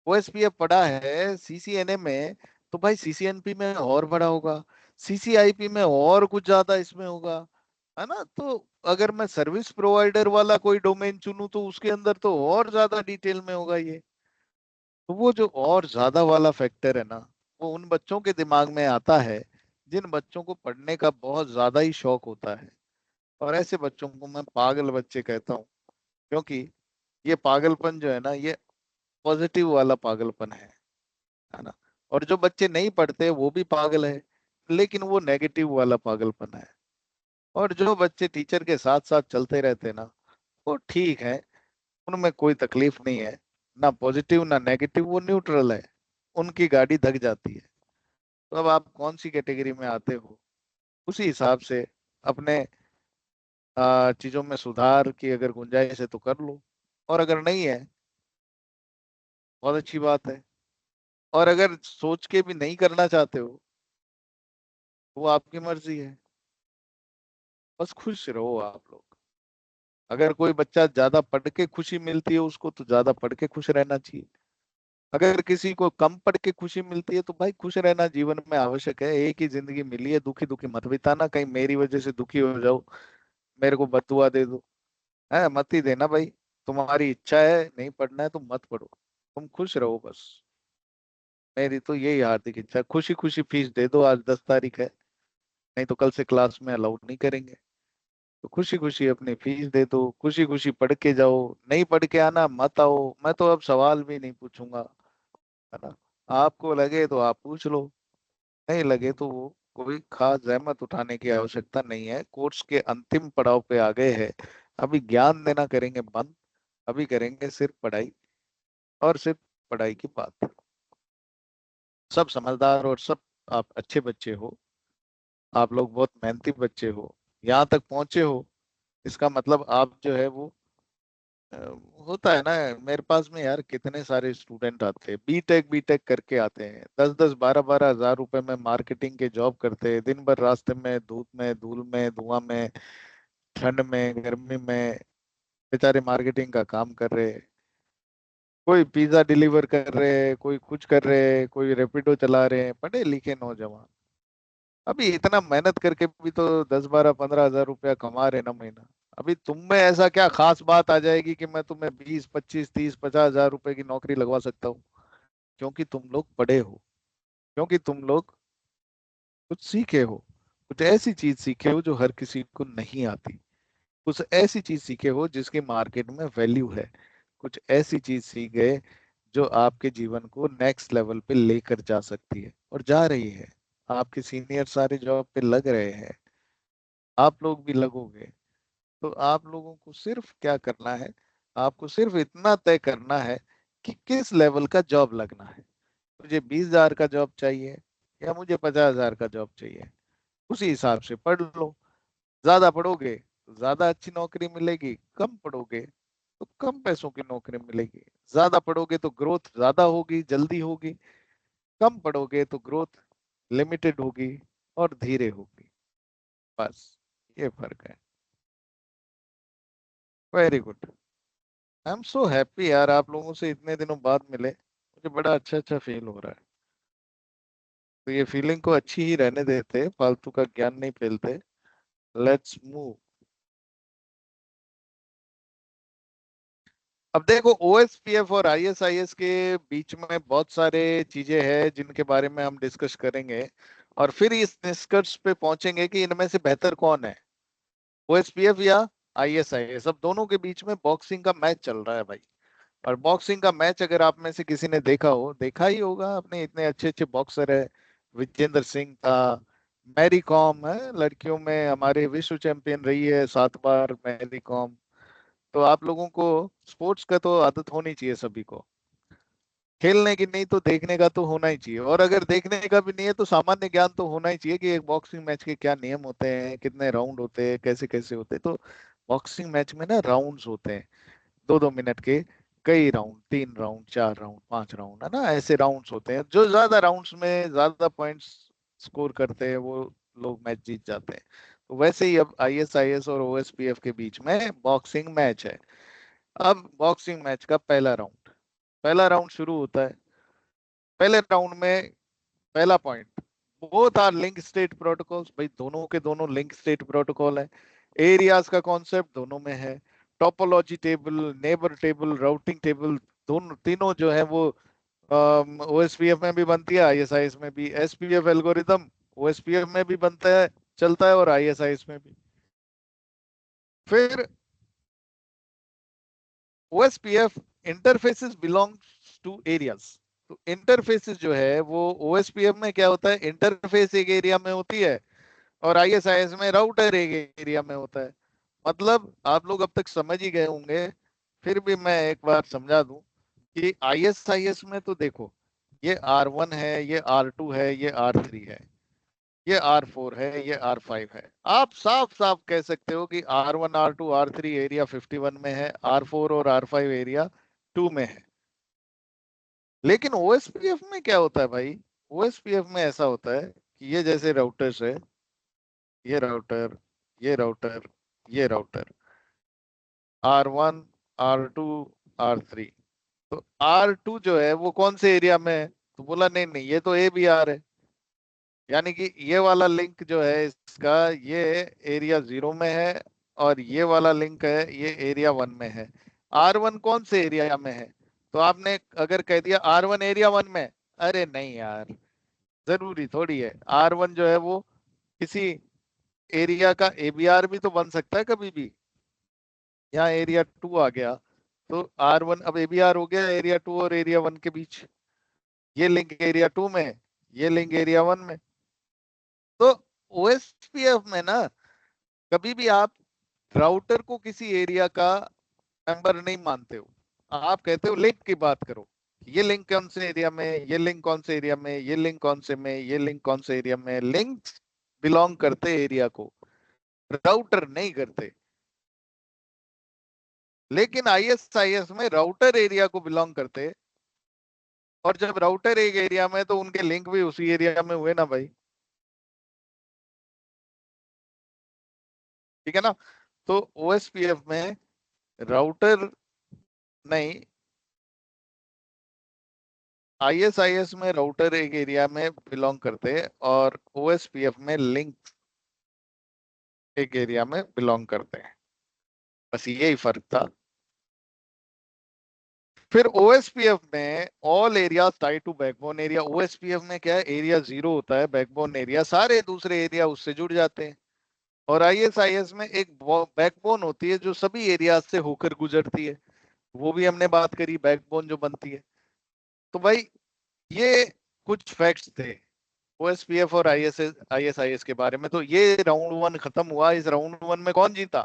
ओएसपीएफ पढ़ा है सीसीएनए में, तो भाई सीसीएनपी में और बड़ा होगा, सीसीआईपी में और कुछ ज्यादा इसमें होगा, है ना। तो अगर मैं सर्विस प्रोवाइडर वाला कोई डोमेन चुनूं तो उसके अंदर तो और ज्यादा डिटेल में होगा ये। तो वो जो और ज्यादा वाला फैक्टर है ना, वो उन बच्चों के दिमाग में आता है जिन बच्चों को पढ़ने का बहुत ज्यादा ही शौक होता है। और ऐसे बच्चों को मैं पागल बच्चे कहता हूँ। क्योंकि ये पागलपन जो है ना, ये पॉजिटिव वाला पागलपन है ना। और जो बच्चे नहीं पढ़ते वो भी पागल है, लेकिन वो नेगेटिव वाला पागलपन है। और जो बच्चे टीचर के साथ साथ चलते रहते हैं ना, वो ठीक है, उनमें कोई तकलीफ नहीं है, ना पॉजिटिव ना नेगेटिव, वो न्यूट्रल है, उनकी गाड़ी धक जाती है। तो अब आप कौन सी कैटेगरी में आते हो, उसी हिसाब से अपने चीजों में सुधार की अगर गुंजाइश है तो कर लो, और अगर नहीं है, बहुत अच्छी बात है। और अगर सोच के भी नहीं करना चाहते हो, वो आपकी मर्जी है। बस खुश रहो आप लोग। अगर कोई बच्चा ज्यादा पढ़ के खुशी मिलती है उसको, तो ज्यादा पढ़ के खुश रहना चाहिए। अगर किसी को कम पढ़ के खुशी मिलती है तो भाई खुश रहना जीवन में आवश्यक है। एक ही जिंदगी मिली है, दुखी दुखी मत बिताना, कहीं मेरी वजह से दुखी हो जाओ, मेरे को बददुआ दे दो। है मत ही देना भाई। तुम्हारी इच्छा है नहीं पढ़ना है तो मत पढ़ो, तुम खुश रहो बस। मेरी तो यही हार्दिक इच्छा है, खुशी खुशी फीस दे दो, आज 10 तारीख है, नहीं तो कल से क्लास में अलाउड नहीं करेंगे। तो खुशी खुशी अपनी फीस दे दो, खुशी खुशी पढ़ के जाओ। नहीं पढ़ के आना मत आओ, मैं तो अब सवाल भी नहीं पूछूंगा, है ना। आपको लगे तो आप पूछ लो, नहीं लगे तो वो कोई खास जहमत उठाने की आवश्यकता नहीं है। कोर्स के अंतिम पड़ाव पे आ गए हैं, अभी ज्ञान देना करेंगे बंद, अभी करेंगे सिर्फ पढ़ाई, और सिर्फ पढ़ाई की बात। सब समझदार और सब आप अच्छे बच्चे हो, आप लोग बहुत मेहनती बच्चे हो, यहाँ तक पहुंचे हो, इसका मतलब आप जो है वो अ, होता है ना। मेरे पास में यार कितने सारे स्टूडेंट आते हैं, बीटेक बीटेक करके आते हैं, 10-10 12-12 हज़ार रुपए में मार्केटिंग के जॉब करते हैं, दिन भर रास्ते में धूप में धूल में धुआं में, ठंड में गर्मी में, बेचारे मार्केटिंग का काम कर रहे हैं। कोई पिज्जा डिलीवर कर रहे हैं, कोई कुछ कर रहे हैं, कोई रैपिडो चला रहे हैं, पढ़े लिखे नौजवान। अभी इतना मेहनत करके भी तो 10 12 15 हज़ार रुपया कमा रहे ना महीना। अभी तुम में ऐसा क्या खास बात आ जाएगी कि मैं तुम्हें 20 25 30 50 हज़ार रुपए की नौकरी लगवा सकता हूँ? क्योंकि तुम लोग पढ़े हो, क्योंकि तुम लोग कुछ सीखे हो, कुछ ऐसी चीज सीखे हो जो हर किसी को नहीं आती, कुछ ऐसी चीज सीखे हो जिसकी मार्केट में वैल्यू है, कुछ ऐसी चीज सीख गए जो आपके जीवन को नेक्स्ट लेवल पे लेकर जा सकती है और जा रही है। आपके सीनियर सारे जॉब पे लग रहे हैं, आप लोग भी लगोगे। तो आप लोगों को सिर्फ क्या करना है, आपको सिर्फ इतना तय करना है कि किस लेवल का जॉब लगना है। मुझे 20 हज़ार का जॉब चाहिए या मुझे 50 हज़ार का जॉब चाहिए, उसी हिसाब से पढ़ लो। ज्यादा पढ़ोगे तो ज्यादा अच्छी नौकरी मिलेगी, कम पढ़ोगे तो कम पैसों की नौकरी मिलेगी। ज्यादा पढ़ोगे तो ग्रोथ ज्यादा होगी, जल्दी होगी, कम पढ़ोगे तो ग्रोथ लिमिटेड होगी और धीरे होगी। बस ये फर्क है। Very good. I am so happy यार, आप लोगों से इतने दिनों बाद मिले, मुझे बड़ा अच्छा अच्छा फील हो रहा है। तो ये फीलिंग को अच्छी ही रहने देते, फालतू का ज्ञान नहीं फैलते। Let's move. अब देखो, ओएसपीएफ और आईएसआईएस के बीच में बहुत सारे चीजें हैं जिनके बारे में हम डिस्कस करेंगे, और फिर इस निष्कर्ष पे पहुंचेंगे कि इनमें से बेहतर कौन है, ओएसपीएफ या आईएसआईएस। अब दोनों के बीच में बॉक्सिंग का मैच चल रहा है भाई। और बॉक्सिंग का मैच अगर आप में से किसी ने देखा हो, देखा ही होगा, अपने इतने अच्छे अच्छे बॉक्सर है, विजेंद्र सिंह था, मैरी कॉम है, लड़कियों में हमारे विश्व चैंपियन रही है 7 बार मैरी कॉम। तो आप लोगों को स्पोर्ट्स का तो आदत होनी चाहिए सभी को, खेलने की नहीं तो देखने का तो होना ही चाहिए, और अगर देखने का भी नहीं है तो सामान्य ज्ञान तो होना ही चाहिए कि एक बॉक्सिंग मैच के क्या नियम होते हैं, कितने राउंड होते हैं, कैसे कैसे होते हैं। तो बॉक्सिंग मैच में ना राउंड्स होते हैं, 2-2 मिनट के, कई राउंड, 3 राउंड, 4 राउंड, 5 राउंड, है ना, ऐसे राउंड्स होते हैं। जो ज्यादा राउंड्स में ज्यादा पॉइंट्स स्कोर करते हैं वो लोग मैच जीत जाते हैं। तो वैसे ही अब आईएसआईएस और ओएसपीएफ के बीच में बॉक्सिंग मैच है। अब बॉक्सिंग मैच का पहला राउंड शुरू होता है। पहले राउंड में पहला point, both are link state protocols, भाई दोनों के दोनों लिंक स्टेट प्रोटोकॉल है। एरियाज का कॉन्सेप्ट दोनों में है। Topology table, neighbour table, routing table, दोनों तीनों जो है वो ओएसपीएफ में भी बनती है, आईएसआईएस में भी। एसपीएफ एल्गोरिदम ओएसपीएफ में भी बनता है, चलता है, और आईएसआईएस में भी। फिर OSPF interfaces belongs to areas. तो इंटरफेसेस जो है वो ओएसपीएफ में क्या होता है, इंटरफेस एक एरिया में होती है, और आईएसआईएस में राउटर एक एरिया में होता है। मतलब आप लोग अब तक समझ ही गए होंगे, फिर भी मैं एक बार समझा दूं कि आईएसआईएस में तो देखो, ये R1 है, ये R2 है, ये R3 है, ये R4 है, ये R5 है। आप साफ साफ कह सकते हो कि R1 R2 R3 एरिया 51 में है, R4 और R5 एरिया 2 में है। लेकिन ओएसपीएफ में क्या होता है भाई, ओएसपीएफ में ऐसा होता है कि ये जैसे राउटर्स है, ये राउटर, ये राउटर, ये राउटर, R1, R2, R3। तो R2 जो है वो कौन से एरिया में है? तो बोला नहीं नहीं, ये तो ABR है, यानी कि ये वाला लिंक जो है इसका, ये एरिया 0 में है, और ये वाला लिंक है ये एरिया 1 में है। R1 कौन से एरिया में है? तो आपने अगर कह दिया R1 एरिया 1 में, अरे नहीं यार, जरूरी थोड़ी है। R1 जो है वो किसी एरिया का ABR भी तो बन सकता है कभी भी। यहाँ एरिया 2 आ गया, तो R1 अब ABR हो गया एरिया 2 और एरिया 1 के बीच। ये लिंक एरिया 2 में है, ये लिंक एरिया 1 में। तो OSPF में ना, कभी भी आप राउटर को किसी एरिया का मेंबर नहीं मानते हो। आप कहते हो लिंक की बात करो, ये लिंक कौन से एरिया में, ये लिंक कौन से एरिया में, ये लिंक कौन से में, ये लिंक कौन से एरिया में। लिंक बिलोंग करते एरिया को, राउटर नहीं करते। लेकिन ISIS में राउटर एरिया को बिलोंग करते, और जब राउटर एक एरिया में तो उनके लिंक भी उसी एरिया में हुए ना भाई, ठीक है ना। तो OSPF में राउटर नहीं, ISIS में राउटर एक एरिया में बिलोंग करते, और OSPF में लिंक एक एरिया में बिलोंग करते हैं। बस यही फर्क था। फिर OSPF में all area tie to backbone area. OSPF में क्या है, एरिया 0 होता है, बैकबोन एरिया, सारे दूसरे एरिया उससे जुड़ जाते हैं। और ISIS में एक बैकबोन होती है जो सभी एरिया से होकर गुजरती है, वो भी हमने बात करी, बैकबोन जो बनती है। तो भाई ये कुछ फैक्ट्स थे OSPF और ISIS के बारे में। तो ये राउंड 1 खत्म हुआ। इस राउंड 1 में कौन जीता?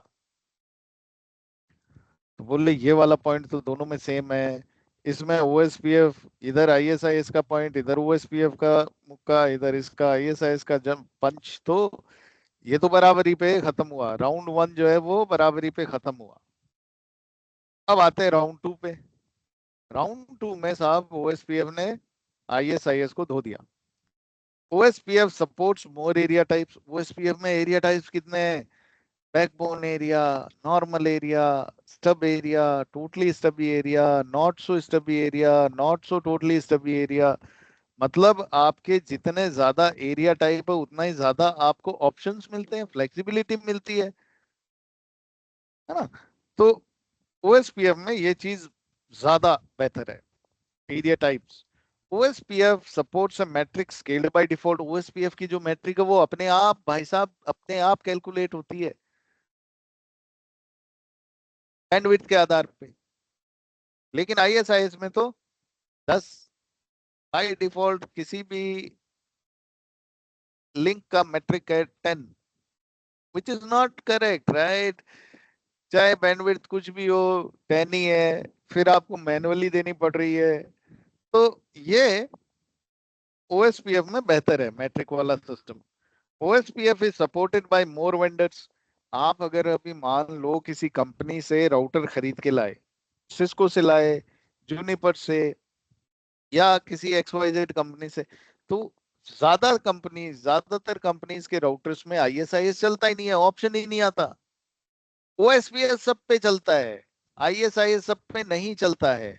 तो बोले ये वाला पॉइंट तो दोनों में सेम है। इसमें OSPF इधर, ISIS का पॉइंट इधर, OSPF का मुक्का इधर, इसका ISIS का जब पंच, तो ये तो बराबरी पे खत्म हुआ। राउंड 1 जो है वो बराबरी पे खत्म हुआ। अब आते हैं राउंड 2 पे। राउंड 2 में साहब OSPF ने ISIS को धो दिया। OSPF supports more area types. OSPF में एरिया टाइप्स कितने हैं? Backbone area, normal area, stub area, totally stubby area, not so stubby area, not so totally stubby area. मतलब आपके जितने ज्यादा एरिया टाइप है उतना ही ज्यादा आपको ऑप्शंस मिलते हैं, फ्लेक्सिबिलिटी मिलती है ना। तो OSPF में ये चीज ज्यादा बेहतर है, area types. OSPF supports a matric scaled by default. OSPF की जो मैट्रिक है वो अपने आप भाई साहब अपने आप कैलकुलेट होती है बैंडविड्थ के आधार पे। लेकिन ISIS में तो 10 बाय डिफॉल्ट, किसी भी लिंक का मैट्रिक है 10, which is not correct, right. चाहे बैंडविड्थ कुछ भी हो, 10 ही है, फिर आपको मैनुअली देनी पड़ रही है। तो ये OSPF में बेहतर है मैट्रिक वाला system. OSPF is supported by more vendors. आप अगर अभी मान लो किसी कंपनी से राउटर खरीद के लाए, सिस्को से लाए, जूनिपर से, या किसी XYZ कंपनी से, तो ज्यादातर कंपनीज के राउटर्स में ISIS चलता ही नहीं है, ऑप्शन ही नहीं आता। OSPF सब पे चलता है, ISIS सब पे नहीं चलता है।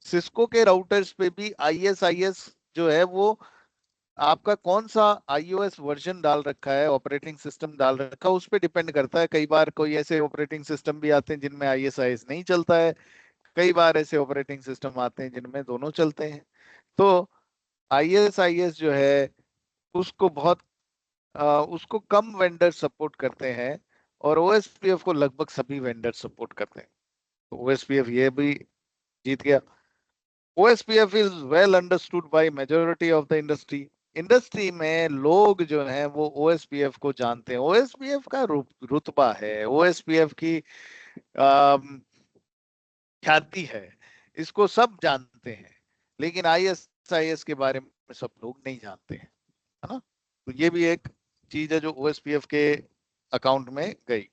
सिस्को के राउटर्स पे भी ISIS जो है वो आपका कौन सा iOS वर्जन डाल रखा है, ऑपरेटिंग सिस्टम डाल रखा है, उस पर डिपेंड करता है। कई बार कोई ऐसे ऑपरेटिंग सिस्टम भी आते हैं जिनमें ISIS नहीं चलता है, कई बार ऐसे ऑपरेटिंग सिस्टम आते हैं जिनमें दोनों चलते हैं। तो ISIS जो है उसको बहुत उसको कम वेंडर सपोर्ट करते हैं, और OSPF को लगभग सभी वेंडर सपोर्ट करते हैं। तो OSPF ये भी जीत गया। OSPF is well understood by majority of the industry. Industry में लोग जो हैं वो OSPF को जानते हैं। OSPF का रुतबा है, OSPF की अम, ख्याति है, इसको सब जानते हैं। लेकिन ISIS के बारे में सब लोग नहीं जानते हैं, है ना। तो ये भी एक चीज है जो OSPF के अकाउंट में गई।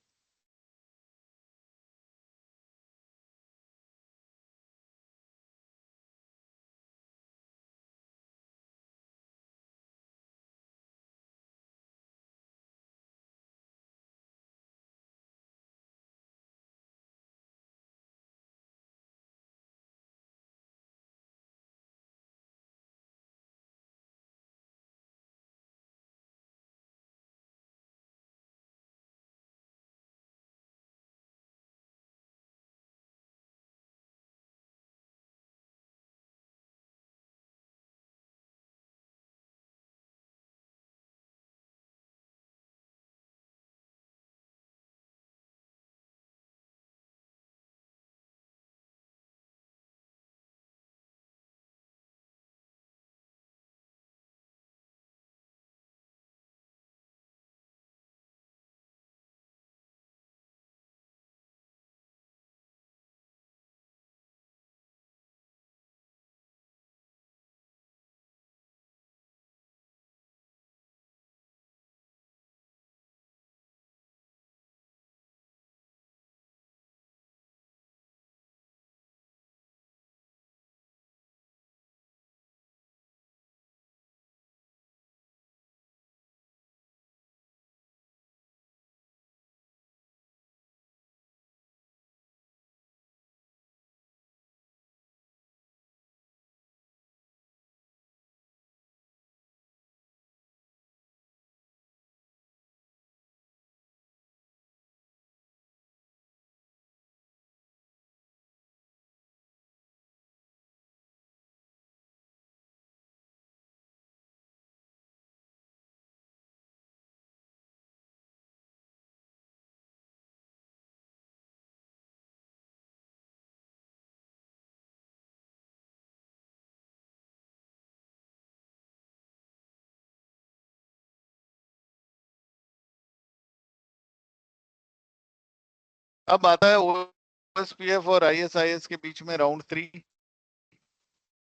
अब आता है ओएसपीएफ और आईएसआईएस के बीच में राउंड 3।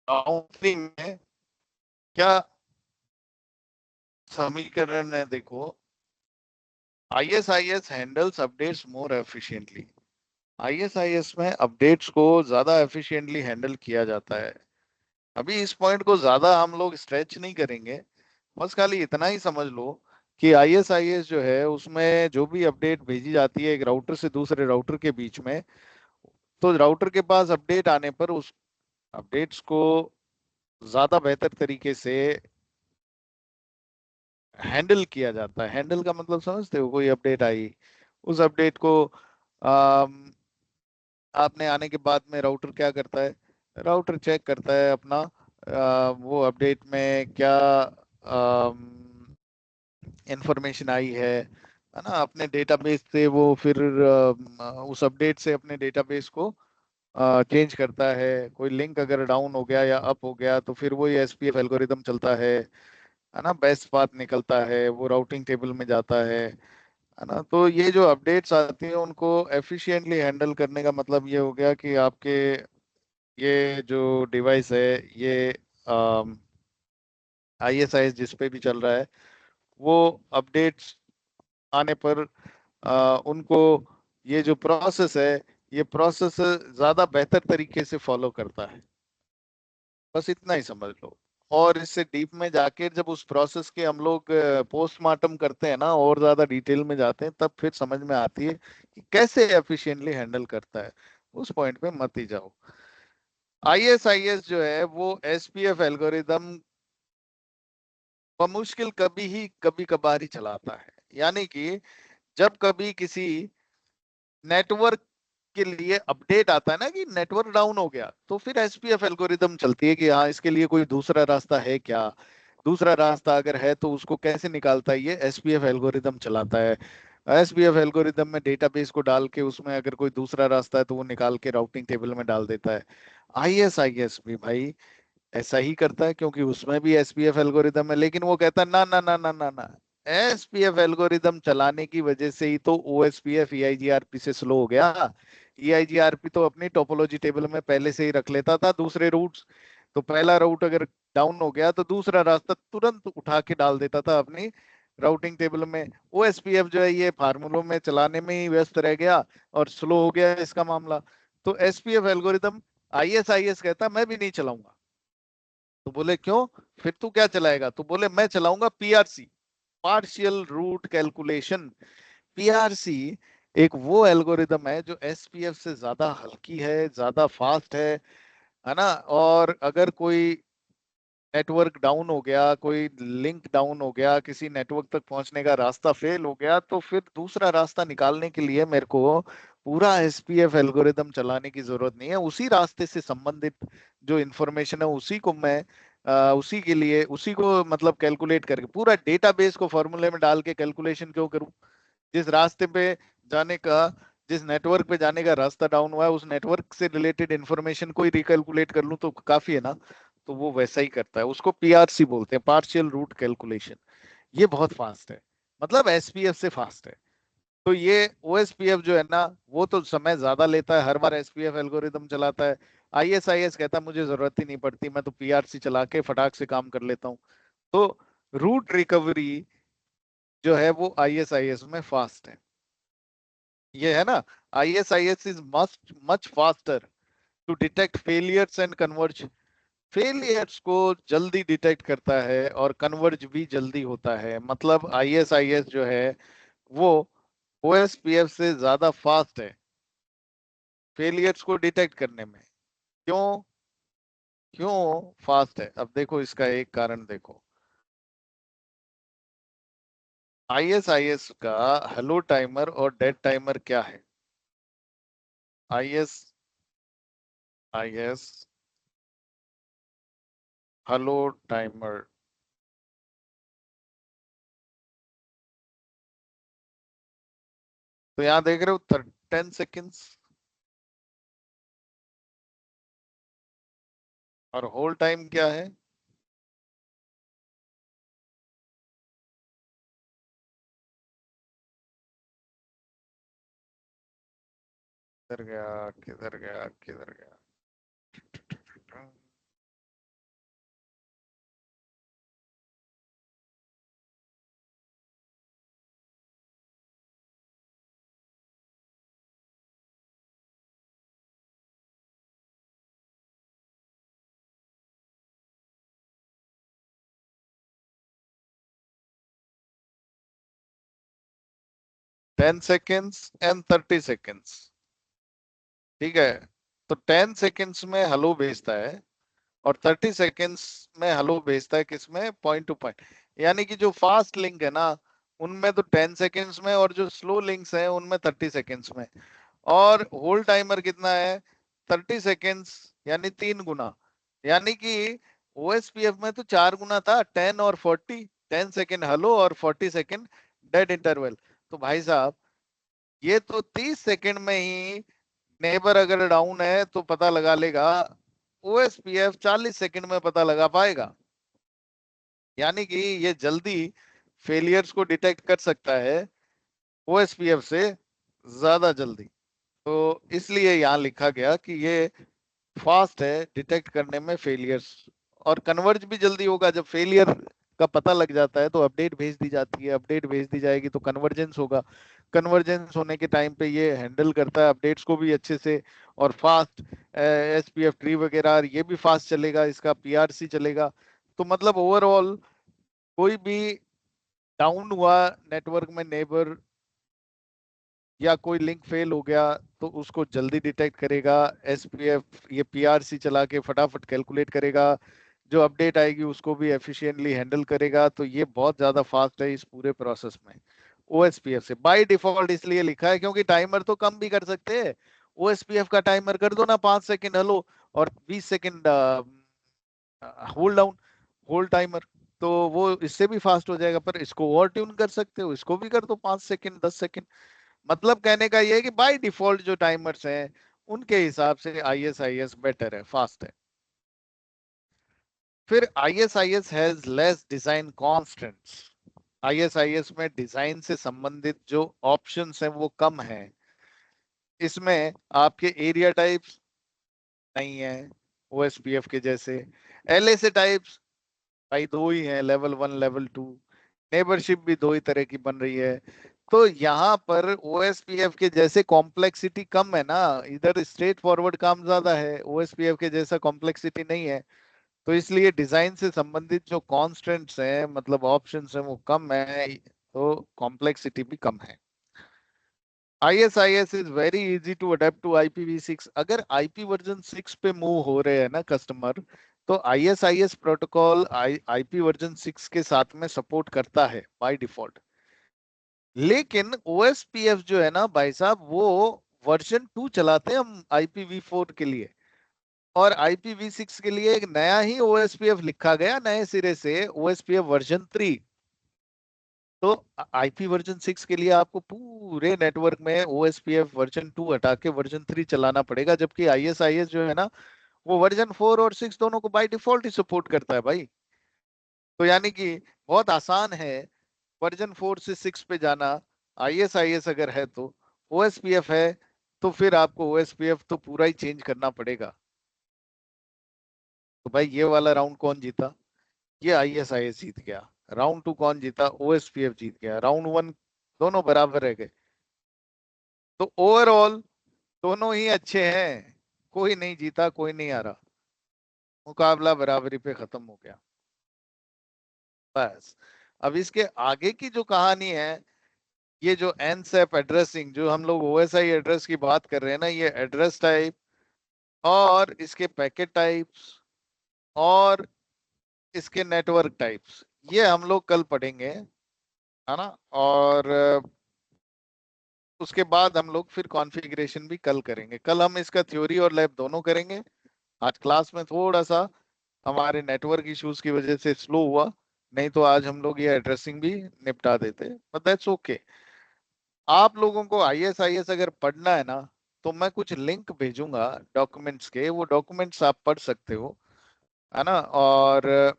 राउंड 3 में क्या समीकरण है देखो, आईएसआईएस हैंडल्स अपडेट्स मोर एफिशिएंटली। आईएसआईएस में अपडेट्स को ज्यादा एफिशिएंटली हैंडल किया जाता है। अभी इस पॉइंट को ज्यादा हम लोग स्ट्रेच नहीं करेंगे, बस खाली इतना ही समझ लो कि आईएसआईएस जो है उसमें जो भी अपडेट भेजी जाती है एक राउटर से दूसरे राउटर के बीच में, तो राउटर के पास अपडेट आने पर उस अपडेट्स को ज्यादा बेहतर तरीके से हैंडल किया जाता है। हैंडल का मतलब समझते हो, कोई अपडेट आई, उस अपडेट को अम, आपने आने के बाद में राउटर क्या करता है, राउटर चेक करता है अपना वो अपडेट में क्या इंफॉर्मेशन आई है ना, अपने डेटाबेस से वो फिर उस अपडेट से अपने डेटाबेस को चेंज करता है। कोई लिंक अगर डाउन हो गया या अप हो गया तो फिर वही एसपीएफ एल्गोरिदम चलता है ना, बेस्ट पाथ निकलता है, वो राउटिंग टेबल में जाता है ना। तो ये जो अपडेट्स आती हैं उनको एफिशिएंटली हैंडल करने का मतलब ये हो गया कि आपके ये जो डिवाइस है, ये आईएसआईएस जिस पे भी चल रहा है, वो अपडेट्स आने पर उनको ये जो प्रोसेस है, ये प्रोसेस ज्यादा बेहतर तरीके से फॉलो करता है। बस इतना ही समझ लो। और इससे डीप में जाके जब उस प्रोसेस के हम लोग पोस्टमार्टम करते हैं ना, और ज्यादा डिटेल में जाते हैं, तब फिर समझ में आती है कि कैसे एफिशिएंटली हैंडल करता है। उस पॉइंट पे मत ही जाओ। आईएसआईएस जो है वो एसपीएफ एल्गोरिदम बमुश्किल कभी ही कभी कभार ही चलाता है। यानी कि जब कभी किसी नेटवर्क के लिए अपडेट आता है ना कि नेटवर्क डाउन हो गया, तो फिर एसपीएफ एल्गोरिदम चलती है कि हाँ इसके लिए कोई दूसरा रास्ता है क्या, दूसरा रास्ता अगर है तो उसको कैसे निकालता है, ये एसपीएफ एल्गोरिदम चलाता है। एसपीएफ एल्गोरिदम में डेटाबेस को डाल के उसमें अगर कोई दूसरा रास्ता है तो वो निकाल के राउटिंग टेबल में डाल देता है। आईएसआईएस भी भाई ऐसा ही करता है, क्योंकि उसमें भी एसपीएफ एल्गोरिदम है, लेकिन वो कहता है ना ना ना ना ना ना, एसपीएफ एल्गोरिदम चलाने की वजह से ही तो ओएसपीएफ ईआईजीआरपी से स्लो हो गया। ईआईजीआरपी तो अपनी टोपोलॉजी टेबल में पहले से ही रख लेता था दूसरे रूट्स, तो पहला रूट अगर डाउन हो गया तो दूसरा रास्ता तुरंत उठा के डाल देता था अपनी राउटिंग टेबल में। ओएसपीएफ जो है ये फार्मूलों में चलाने में ही व्यस्त रह गया और स्लो हो गया इसका मामला। तो एसपीएफ एल्गोरिदम, आईएसआईएस कहता मैं भी नहीं चलाऊंगा। तो बोले क्यों, फिर तू क्या चलाएगा, तो बोले मैं चलाऊंगा PRC, partial route calculation. PRC एक वो एल्गोरिदम है जो एसपीएफ से ज्यादा हल्की है, ज्यादा फास्ट है ना। और अगर कोई नेटवर्क डाउन हो गया, कोई लिंक डाउन हो गया, किसी नेटवर्क तक पहुंचने का रास्ता फेल हो गया, तो फिर दूसरा रास्ता निकालने के लिए मेरे को पूरा एसपीएफ एल्गोरिदम चलाने की जरूरत नहीं है। उसी रास्ते से संबंधित जो इंफॉर्मेशन है उसी को मैं उसी के लिए उसी को मतलब कैलकुलेट करके पूरा डेटाबेस को फॉर्मूले में डाल के कैलकुलेशन क्यों करूं। जिस रास्ते पे जाने का, जिस नेटवर्क पे जाने का रास्ता डाउन हुआ है, उस नेटवर्क से रिलेटेड इंफॉर्मेशन को ही रिकैलकुलेट कर लूं तो काफी है ना। तो वो वैसा ही करता है, उसको पीआरसी बोलते हैं, पार्शियल रूट कैलकुलेशन। ये बहुत फास्ट है, मतलब एसपीएफ से फास्ट है। तो ये ओएसपीएफ जो है ना, वो तो समय ज्यादा लेता है, हर बार एसपीएफ एल्गोरिदम चलाता है। आईएसआईएस कहता है मुझे जरूरत ही नहीं पड़ती, मैं तो पीआरसी चला के फटाक से काम कर लेता हूँ। तो रूट रिकवरी जो है वो आईएसआईएस में फास्ट है। ये है ना, ISIS is much much faster to detect failures and converge. Failures को जल्दी डिटेक्ट करता है और कन्वर्ज भी जल्दी होता है। मतलब आईएसआईएस जो है वो ओएसपीएफ से ज्यादा फास्ट है फेलियर्स को डिटेक्ट करने में। क्यों, क्यों फास्ट है, अब देखो इसका एक कारण देखो। आईएसआईएस का हेलो टाइमर और डेड टाइमर क्या है। आईएस आईएस हेलो टाइमर, तो यहाँ देख रहे हो 10 सेकेंड्स, और होल टाइम क्या है, किधर गया किधर गया किधर गया? 10 seconds and 30 seconds, ठीक है। तो 10 seconds में हेलो भेजता है और 30 seconds में हेलो भेजता है, किसमें? Point two point. यानी कि जो फास्ट लिंक है ना, उनमें तो 10 seconds में, और जो स्लो लिंक्स हैं उनमें 30 seconds में। और होल्ड टाइमर कितना है? 30 seconds, यानी 3 गुना। यानी कि ओएसपीएफ में तो 4 गुना था, 10 और 40। 10 सेकेंड हेलो और 40 सेकेंड डेड इंटरवल। तो भाई साहब, ये तो 30 सेकेंड में ही नेबर अगर डाउन है तो पता लगा लेगा, ओएसपीएफ 40 सेकेंड में पता लगा पाएगा। यानी कि ये जल्दी फेलियर्स को डिटेक्ट कर सकता है ओएसपीएफ से ज्यादा जल्दी। तो इसलिए यहाँ लिखा गया कि ये फास्ट है डिटेक्ट करने में फेलियर्स। और कन्वर्ज भी जल्दी होगा। जब फेलियर का पता लग जाता है तो अपडेट भेज दी जाती है, अपडेट भेज दी जाएगी तो कन्वर्जेंस होगा। कन्वर्जेंस होने के टाइम पे ये हैंडल करता है अपडेट्स को भी अच्छे से और फास्ट। एसपीएफ ट्री वगैरह ये भी फास्ट चलेगा, इसका पीआरसी चलेगा। तो मतलब ओवरऑल कोई भी डाउन हुआ नेटवर्क में नेबर, या कोई लिंक फेल हो गया, तो उसको जल्दी डिटेक्ट करेगा एसपीएफ। ये पीआरसी चला के फटाफट कैलकुलेट करेगा, जो अपडेट आएगी उसको भी एफिशिएंटली हैंडल करेगा। तो ये बहुत ज्यादा फास्ट है इस पूरे प्रोसेस में ओएसपीएफ से बाय डिफॉल्ट। इसलिए लिखा है क्योंकि टाइमर तो कम भी कर सकते हैं। ओएसपीएफ का टाइमर कर दो ना 5 सेकंड हेलो और 20 second hold down, hold timer. तो वो इससे भी फास्ट हो जाएगा। पर इसको और ट्यून कर सकते हो, इसको भी कर दो 5 सेकंड 10 सेकंड। मतलब कहने का ये है कि बाय डिफॉल्ट जो टाइमर्स हैं उनके हिसाब से आईएसआईएस बेटर है, फास्ट है। फिर ISIS has less design constants. ISIS में डिजाइन से संबंधित जो ऑप्शंस हैं वो कम है। इसमें आपके एरिया टाइप्स नहीं है ओएसपीएफ के जैसे। एलएसए टाइप्स भाई दो ही हैं, लेवल 1 लेवल 2। नेबरशिप भी दो ही तरह की बन रही है। तो यहाँ पर ओएसपीएफ के जैसे कॉम्प्लेक्सिटी कम है ना, इधर स्ट्रेट फॉरवर्ड काम ज्यादा है, ओएसपीएफ के जैसा कॉम्प्लेक्सिटी नहीं है। तो इसलिए डिजाइन से संबंधित जो कॉन्स्टेंट्स हैं, मतलब ऑप्शंस हैं, वो कम है, तो कॉम्प्लेक्सिटी भी कम है। ISIS is very easy to adapt to IPv6। अगर IP वर्जन 6 पे मूव हो रहे हैं ना कस्टमर, तो ISIS प्रोटोकॉल IP वर्जन 6 के साथ में सपोर्ट करता है बाय डिफॉल्ट। लेकिन OSPF जो है ना भाई साहब, वो वर्जन 2 चलाते हैं हम IPv4 के लिए। और IPv6 के लिए एक नया ही OSPF लिखा गया नए सिरे से, OSPF वर्जन 3। तो आईपी वर्जन 6 के लिए आपको पूरे नेटवर्क में ओएसपीएफ वर्जन 2 हटा के वर्जन 3 चलाना पड़ेगा। जबकि आईएसआईएस जो है ना, वो वर्जन 4 और 6 दोनों को बाय डिफॉल्ट ही सपोर्ट करता है भाई। तो यानी कि बहुत आसान है वर्जन 4 से 6 पे जाना। आईएसआईएस अगर है तो, ओएसपीएफ है तो फिर आपको ओएसपीएफ तो पूरा ही चेंज करना पड़ेगा। तो भाई ये वाला राउंड कौन जीता? ये आईएसआईएस जीत गया। राउंड 2 कौन जीता? ओएसपीएफ जीत गया। राउंड 1 दोनों बराबर रह गए। तो ओवरऑल दोनों ही अच्छे हैं, कोई नहीं जीता कोई नहीं हारा, मुकाबला बराबरी पे खत्म हो गया। बस अब इसके आगे की जो कहानी है, ये जो एनसेप एड्रेसिंग, जो हम लोग ओएसआई एड्रेस की बात कर रहे हैं ना, ये एड्रेस टाइप और इसके पैकेट टाइप्स और इसके नेटवर्क टाइप्स, ये हम लोग कल पढ़ेंगे, है ना। और उसके बाद हम लोग फिर कॉन्फ़िगरेशन भी कल करेंगे। कल हम इसका थ्योरी और लैब दोनों करेंगे। आज क्लास में थोड़ा सा हमारे नेटवर्क इश्यूज की वजह से स्लो हुआ, नहीं तो आज हम लोग ये एड्रेसिंग भी निपटा देते, बट दैट्स ओके। आप लोगों को आईएसआईएस अगर पढ़ना है ना, तो मैं कुछ लिंक भेजूंगा डॉक्यूमेंट्स के, वो डॉक्यूमेंट्स आप पढ़ सकते हो, है ना। और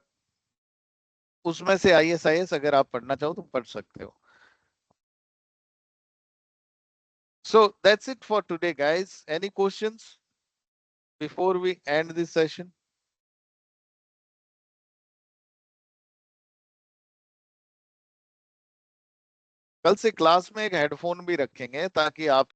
उसमें से आईएसआईएस अगर आप पढ़ना चाहो तो पढ़ सकते हो। So that's it for today, guys. Any questions before we end this session? कल से क्लास में एक हेडफोन भी रखेंगे ताकि आप